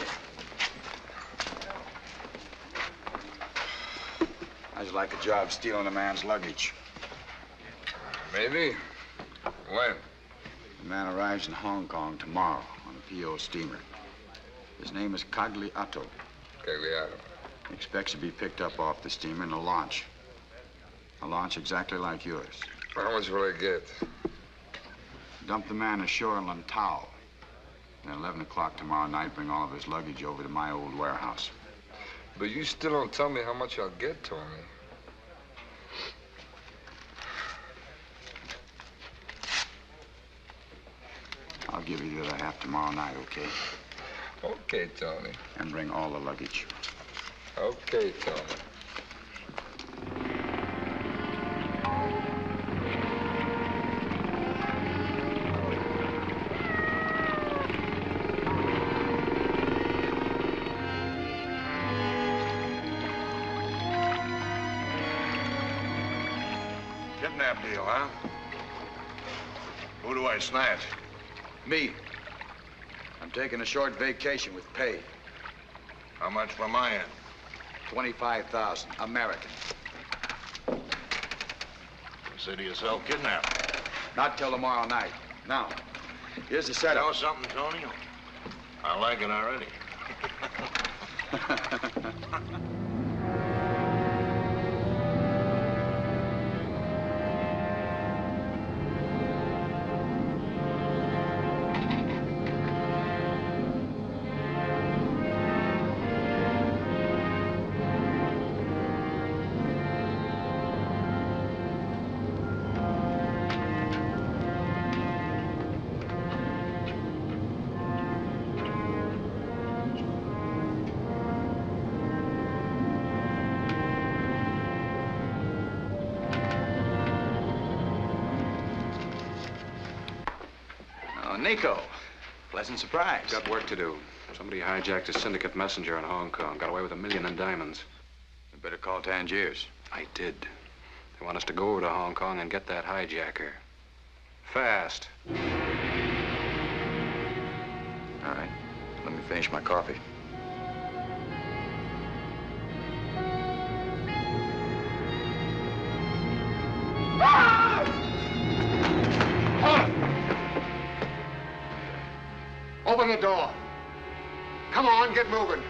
How'd you like a job stealing a man's luggage? Maybe. When? The man arrives in Hong Kong tomorrow on a PO steamer. His name is Cagliato. Cagliato. He expects to be picked up off the steamer in a launch. A launch exactly like yours. How much will I get? Dump the man ashore in Lantau. Then at 11 o'clock tomorrow night, bring all of his luggage over to my old warehouse. But you still don't tell me how much I'll get, Tony. I'll give you the other half tomorrow night, okay? Okay, Tony. And bring all the luggage. Okay, Tony. Kidnap deal, huh? Who do I snatch? Me. I'm taking a short vacation with pay. How much for my end? 25,000 American. Consider yourself kidnapped. Not till tomorrow night. Now, here's the setup. You know something, Tony? I like it already. Nico, pleasant surprise. Got work to do. Somebody hijacked a syndicate messenger in Hong Kong. Got away with $1 million in diamonds. You better call Tangiers. I did. They want us to go over to Hong Kong and get that hijacker. Fast. All right. Let me finish my coffee. Open the door. Come on, get moving.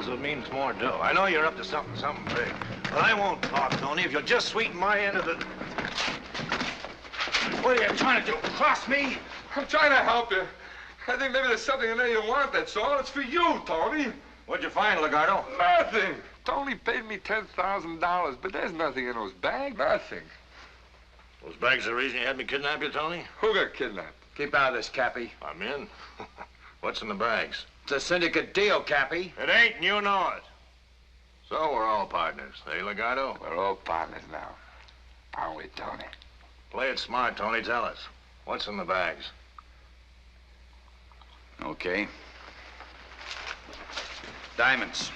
So it means more dough. I know you're up to something big. But I won't talk, Tony, if you'll just sweeten my end of the... What are you trying to do, cross me? I'm trying to help you. I think maybe there's something in there you want, that's all. It's for you, Tony. What'd you find, Legato? Nothing. Tony paid me $10,000, but there's nothing in those bags. Nothing. Those bags are the reason you had me kidnap you, Tony? Who got kidnapped? Keep out of this, Cappy. I'm in. What's in the bags? It's a syndicate deal, Cappy. It ain't, and you know it. So we're all partners, eh, Legato? We're all partners now. Aren't we, Tony? Play it smart, Tony. Tell us. What's in the bags? Okay. Diamonds.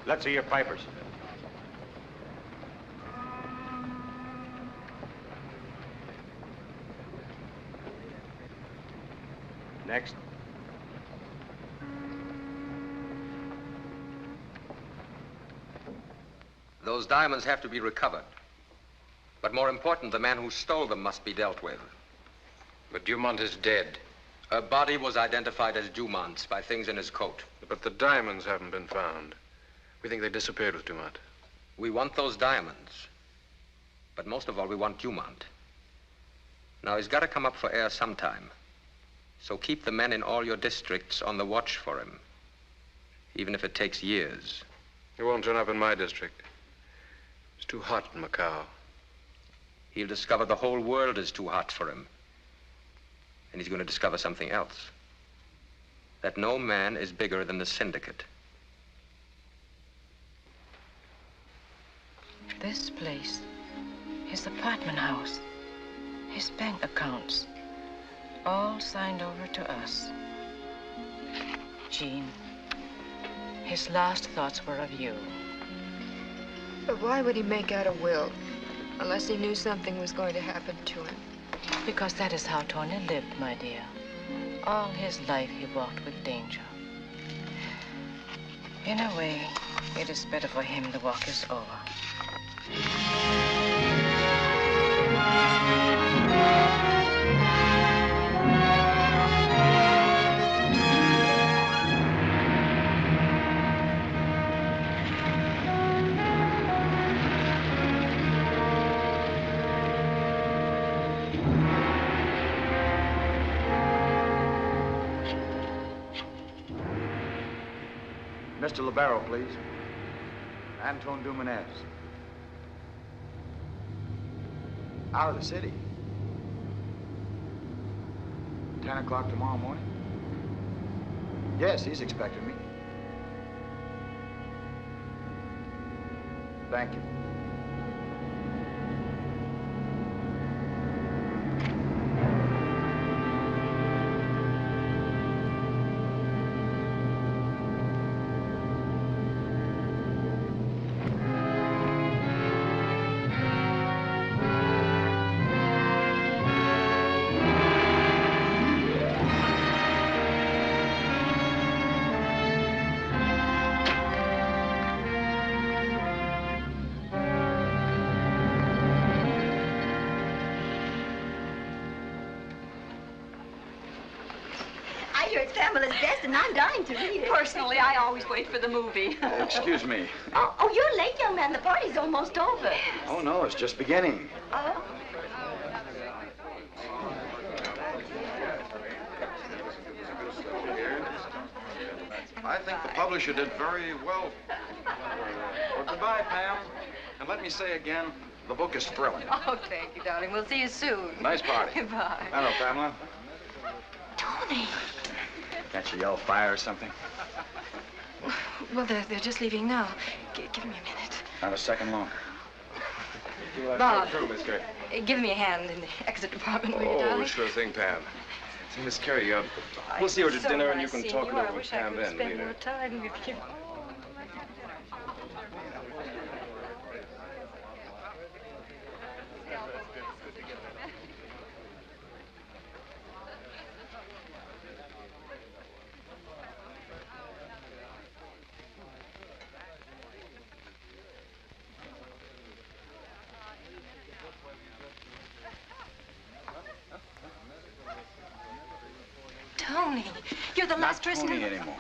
Let's see your pipers. Next. Those diamonds have to be recovered. But more important, the man who stole them must be dealt with. But Dumont is dead. A body was identified as Dumont's by things in his coat. But the diamonds haven't been found. We think they disappeared with Dumont. We want those diamonds. But most of all, we want Dumont. Now, he's got to come up for air sometime. So keep the men in all your districts on the watch for him. Even if it takes years. He won't turn up in my district. It's too hot in Macau. He'll discover the whole world is too hot for him. And he's going to discover something else. That no man is bigger than the syndicate. This place, his apartment house, his bank accounts, all signed over to us. Jean, his last thoughts were of you. But why would he make out a will, unless he knew something was going to happen to him? Because that is how Tony lived, my dear. All his life he walked with danger. In a way, it is better for him the walk is over. Mr. Libero, please. Anton Dumanez. Out of the city. 10 o'clock tomorrow morning? Yes, he's expecting me. Thank you. And I'm dying to read it. Personally, I always wait for the movie. Excuse me. Oh, you're late, young man. The party's almost over. Oh, no, it's just beginning. Oh? I think the publisher did very well. Well, goodbye, Pam. And let me say again, the book is thrilling. Oh, thank you, darling. We'll see you soon. Nice party. Goodbye. Hello, Pamela. Tony. Can't you yell fire or something? Well, they're just leaving now. Give me a minute. Not a second longer. Bob, give me a hand in the exit department, will you, darling? Oh, sure thing, Pam. Say, Miss Carey, we'll see her to dinner, and you can talk it over with Pam then, spend later. more time with you. Tony, you're the last person. Not Tony anymore.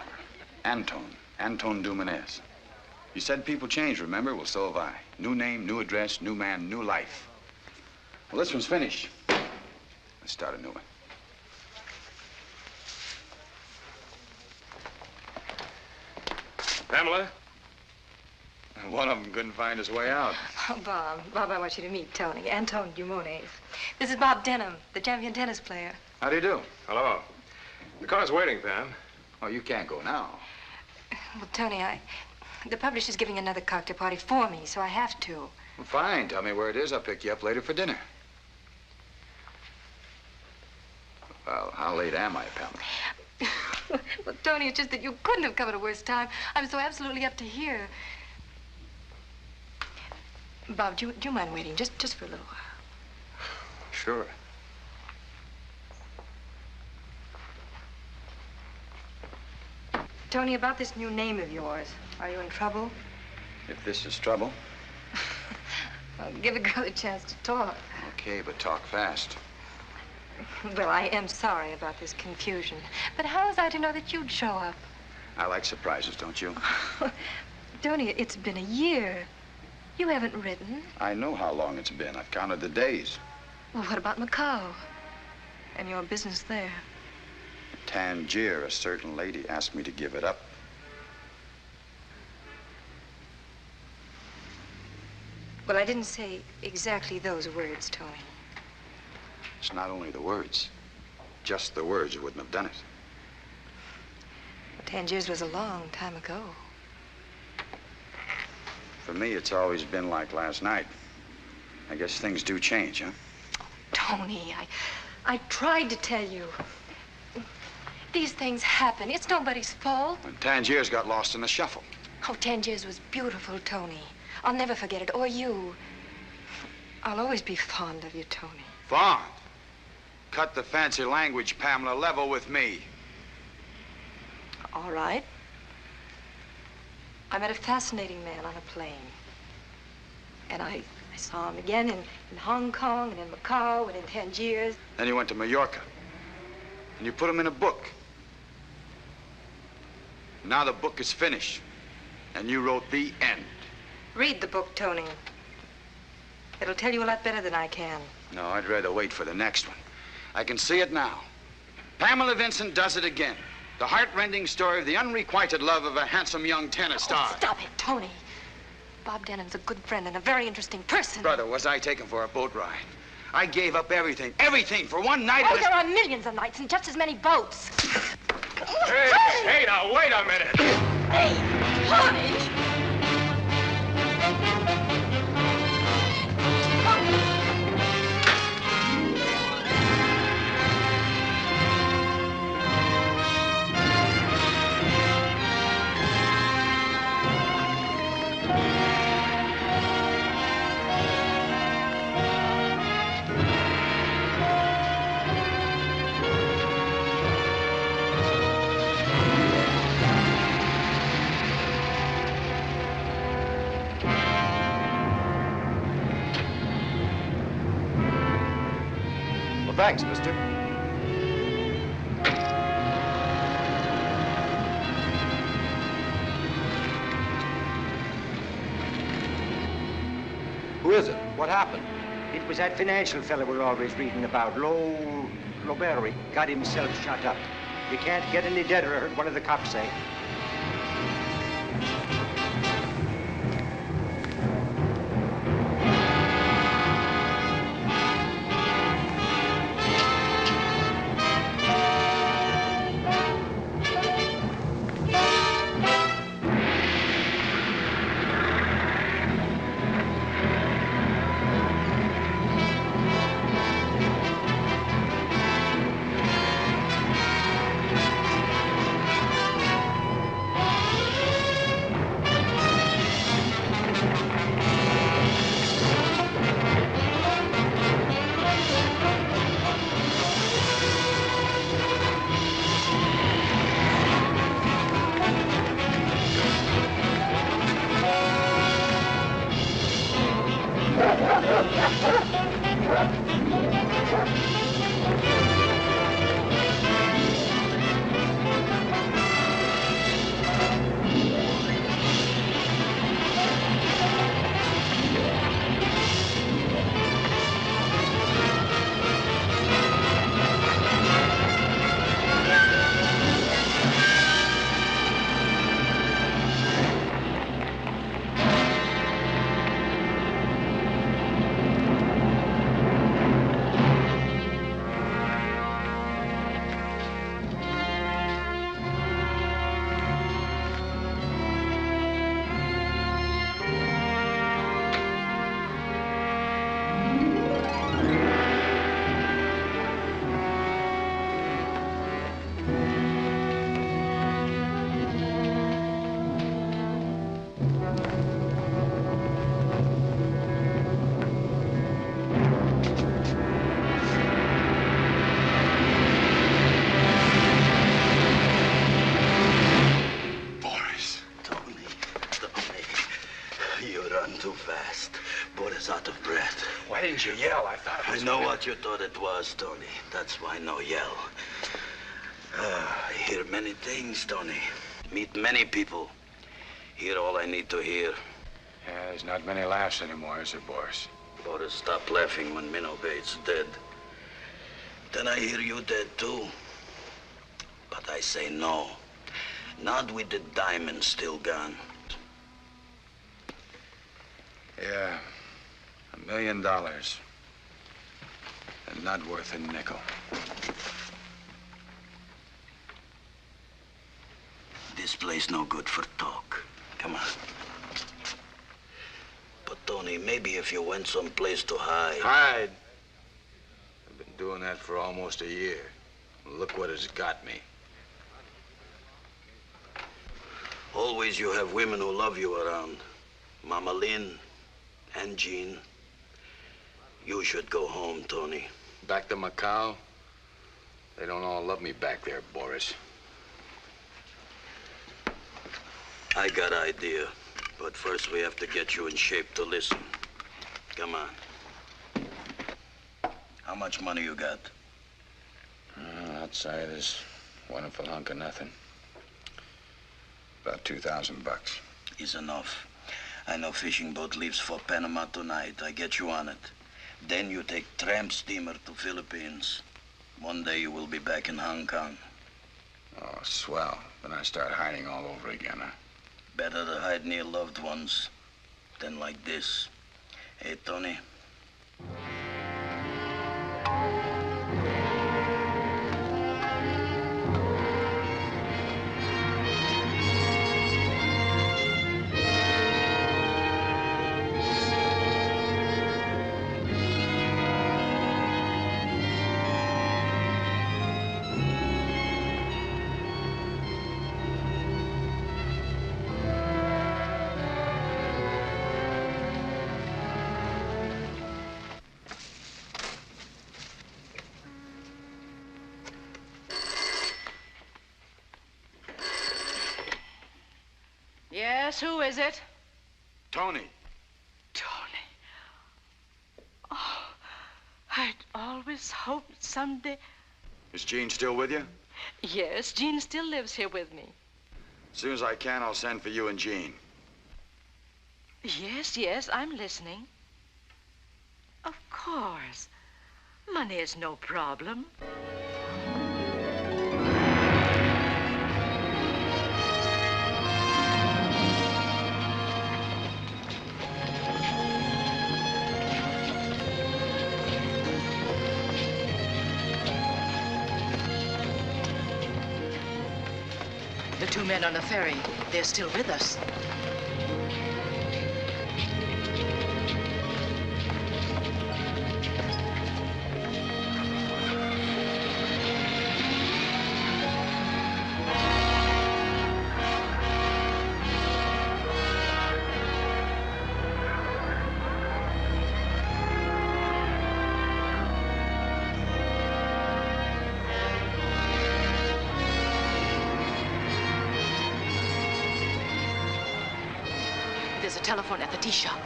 Anton Dumanez. You said people change, remember? Well, so have I. New name, new address, new man, new life. Well, this one's finished. Let's start a new one. Pamela? One of them couldn't find his way out. Oh, Bob, I want you to meet Tony, Anton Dumanez. This is Bob Denham, the champion tennis player. How do you do? Hello. The car's waiting, Pam. Oh, you can't go now. Well, Tony, the publisher's giving another cocktail party for me, so I have to. Well, fine. Tell me where it is. I'll pick you up later for dinner. Well, how late am I, Pamela? Well, Tony, it's just that you couldn't have come at a worse time. I'm so absolutely up to here. Bob, do you mind waiting just for a little while? Sure. Tony, about this new name of yours, are you in trouble? If this is trouble. Well, give a girl a chance to talk. Okay, but talk fast. Well, I am sorry about this confusion. But how was I to know that you'd show up? I like surprises, don't you? Tony, it's been a year. You haven't written. I know how long it's been. I've counted the days. Well, what about Macau? And your business there? Tangier, a certain lady, asked me to give it up. Well, I didn't say exactly those words, Tony. It's not only the words. Just the words you wouldn't have done it. Well, 10 years was a long time ago. For me, it's always been like last night. I guess things do change, huh? Tony, I tried to tell you. These things happen. It's nobody's fault. And Tangier's got lost in the shuffle. Oh, 10 years was beautiful, Tony. I'll never forget it, or you. I'll always be fond of you, Tony. Fond? Cut the fancy language, Pamela. Level with me. All right. I met a fascinating man on a plane. And I saw him again in Hong Kong and in Macau and in Tangiers. Then you went to Mallorca. And you put him in a book. Now the book is finished. And you wrote the end. Read the book, Tony. It'll tell you a lot better than I can. No, I'd rather wait for the next one. I can see it now. Pamela Vincent does it again. The heart-rending story of the unrequited love of a handsome young tennis star. Oh, stop it, Tony. Bob Denham's a good friend and a very interesting person. Brother, was I taken for a boat ride? I gave up everything for one night. Oh, there are millions of nights and just as many boats. Hey, now, wait a minute. Hey, Tony! Thanks, mister. Who is it? What happened? It was that financial fellow we're always reading about, Rory. Got himself shot up. You can't get any deader, I heard one of the cops say. Why didn't you yell? I thought it was... I know what you thought it was, Tony. That's why no yell. I hear many things, Tony. Meet many people. Hear all I need to hear. Yeah, there's not many laughs anymore, is there, Boris? Boris stopped laughing when Minnow Bates dead. Then I hear you dead, too. But I say no. Not with the diamond still gone. Yeah, $1 million. And not worth a nickel. This place no good for talk. Come on. But, Tony, maybe if you went someplace to hide... Hide? I've been doing that for almost a year. Look what it's got me. Always you have women who love you around. Mama Lynn and Jean. You should go home, Tony. Back to Macau? They don't all love me back there, Boris. I got an idea, but first we have to get you in shape to listen. Come on. How much money you got? Outside this wonderful hunk of nothing. About $2,000. Is enough. I know fishing boat leaves for Panama tonight. I get you on it. Then you take tramp steamer to Philippines. One day you will be back in Hong Kong. Oh, swell. Then I start hiding all over again, huh? Better to hide near loved ones than like this. Hey, Tony? Yes, who is it? Tony. Tony. Oh, I'd always hoped someday... Is Jean still with you? Yes, Jean still lives here with me. As soon as I can, I'll send for you and Jean. Yes, I'm listening. Of course. Money is no problem. The two men on the ferry, they're still with us. There's a telephone at the tea shop.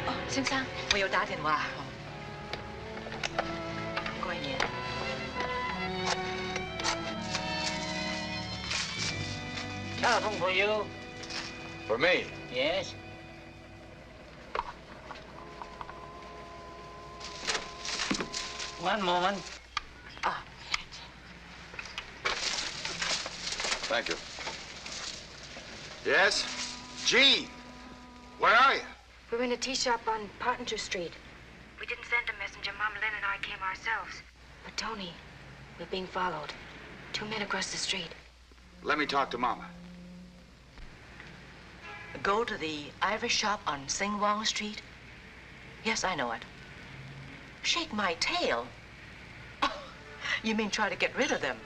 Oh, 先生，我有打电话。过一年。Telephone for you. For me? Yes. One moment. Ah. Thank you. Yes? Jean! Where are you? We're in a tea shop on Pottinger Street. We didn't send a messenger. Mama Lynn and I came ourselves. But, Tony, we're being followed. 2 men across the street. Let me talk to Mama. Go to the ivory shop on Sing Wong Street? Yes, I know it. Shake my tail? Oh, you mean try to get rid of them?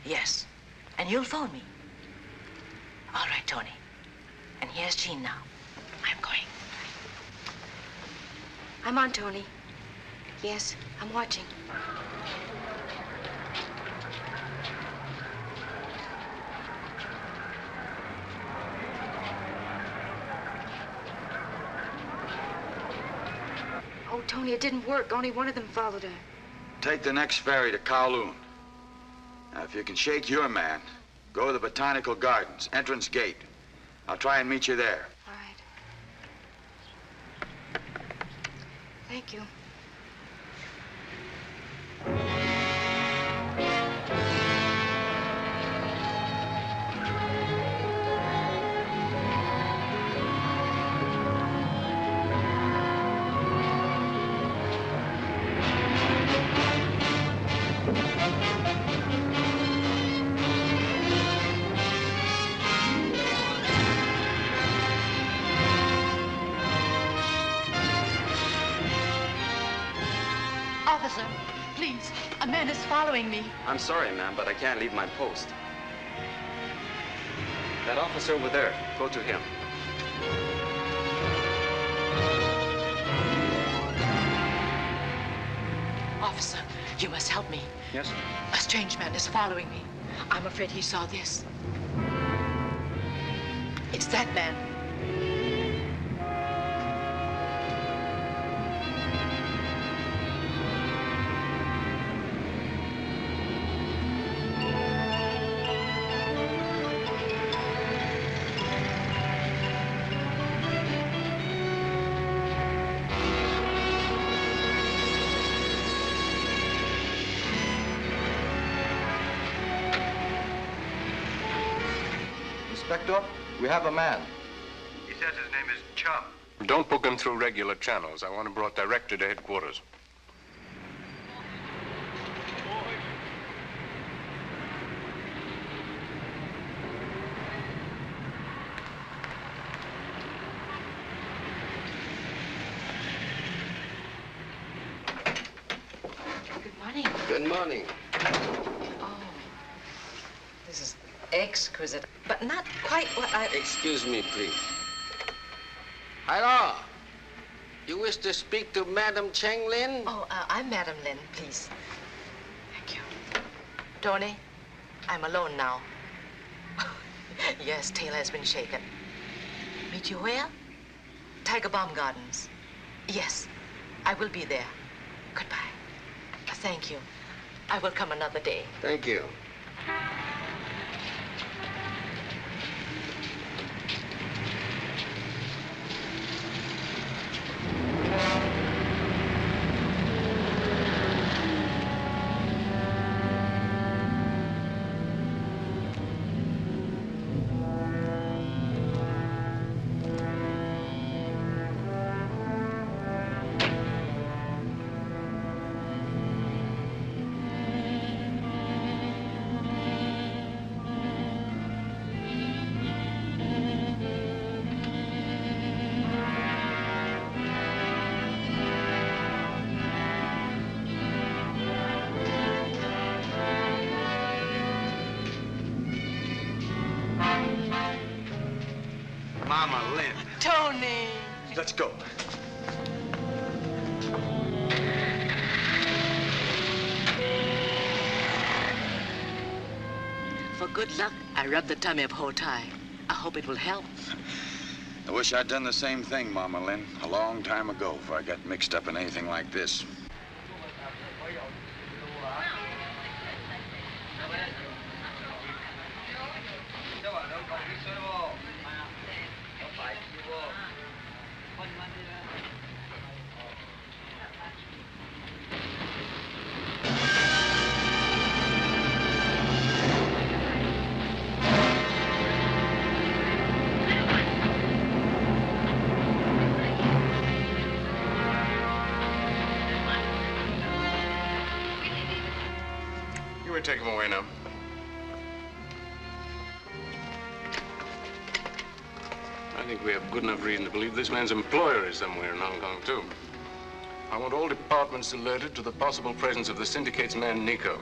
Yes, and you'll phone me. All right, Tony. And here's Jean now. I'm going. I'm on, Tony. Yes, I'm watching. Oh, Tony, it didn't work. Only one of them followed her. Take the next ferry to Calhoun. Now, if you can shake your man, go to the Botanical Gardens, entrance gate. I'll try and meet you there. All right. Thank you. Officer, please, a man is following me. I'm sorry, ma'am, but I can't leave my post. That officer over there, go to him. Officer, you must help me. Yes? A strange man is following me. I'm afraid he saw this. It's that man. Inspector, we have a man. He says his name is Chum. Don't book him through regular channels. I want him brought directly to headquarters. Good morning. Good morning. Oh, this is exquisite, but not quite what I... Excuse me, please. Hello. You wish to speak to Madam Cheng Lin? Oh, I'm Madam Lin, please. Thank you. Tony, I'm alone now. Yes, tail has been shaken. Meet you where? Tiger Bomb Gardens. Yes, I will be there. Goodbye. Thank you. I will come another day. Thank you. Mama Lynn. Tony! Let's go. For good luck, I rubbed the tummy of Ho Tai. I hope it will help. I wish I'd done the same thing, Mama Lynn, a long time ago before I got mixed up in anything like this. You may take him away now. I think we have good enough reason to believe this man's employer is somewhere in Hong Kong, too. I want all departments alerted to the possible presence of the syndicate's man, Nico.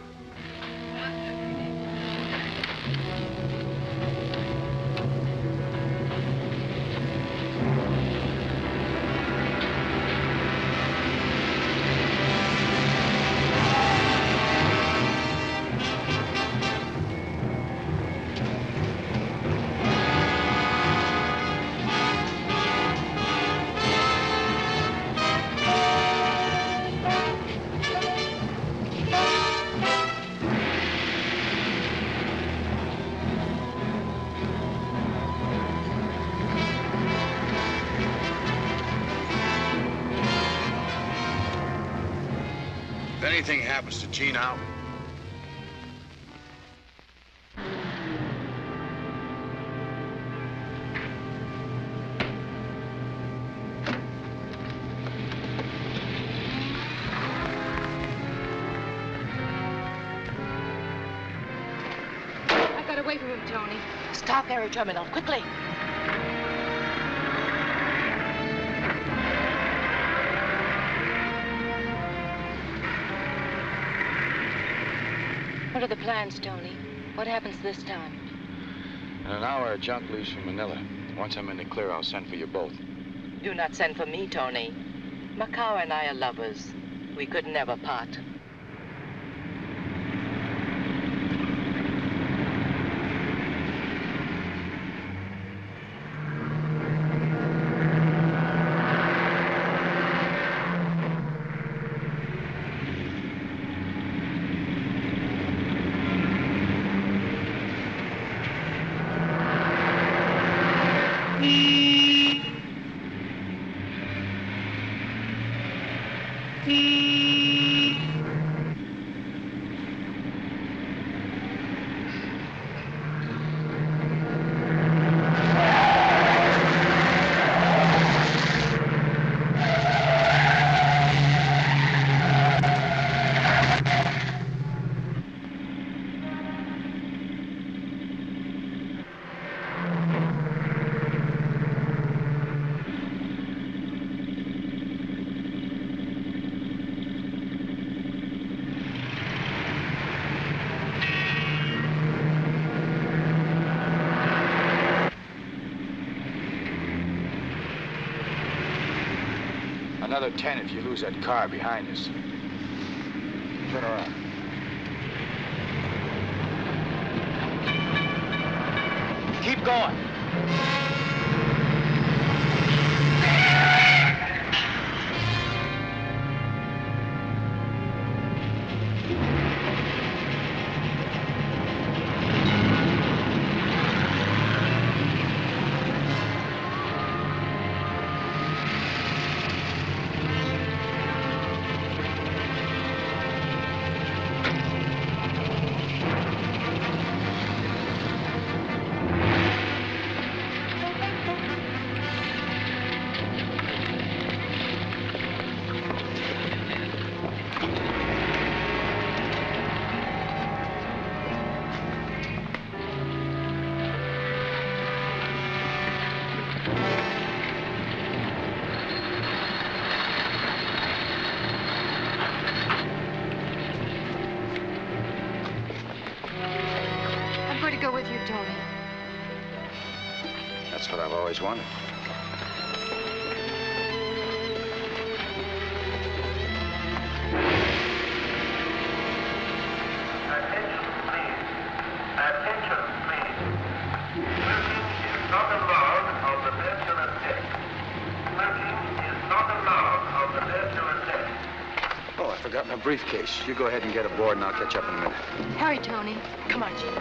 anything happens to Gene out, I got away from him, Tony. Stop Air Terminal, quickly. What are the plans, Tony? What happens this time? in an hour, a junk leaves for Manila. Once I'm in the clear, I'll send for you both. Do not send for me, Tony. Macau and I are lovers. We could never part. Another 10 if you lose that car behind us. Turn around. Keep going. Go with you, Tony. That's what I've always wanted. Attention, please. Smoking is not allowed on the national deck. Smoking is not allowed on the national deck. Oh, I forgot my briefcase. You go ahead and get aboard, and I'll catch up in a minute. Hurry, Tony. Come on, Gene.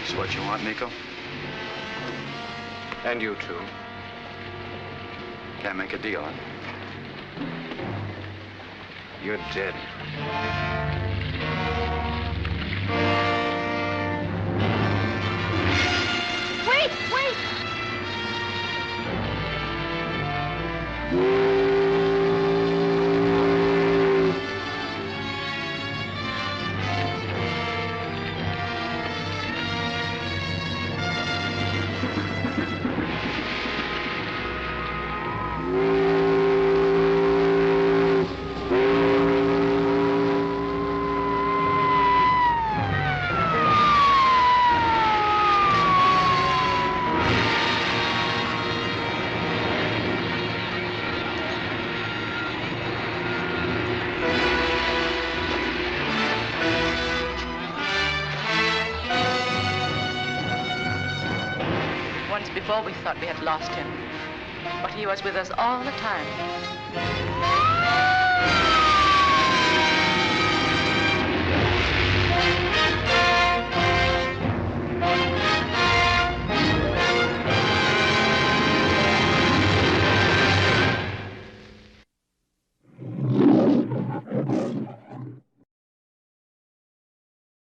Is what you want, Nico? And you too. Can't make a deal, huh? You're dead. Wait, wait! Before we thought we had lost him, But he was with us all the time.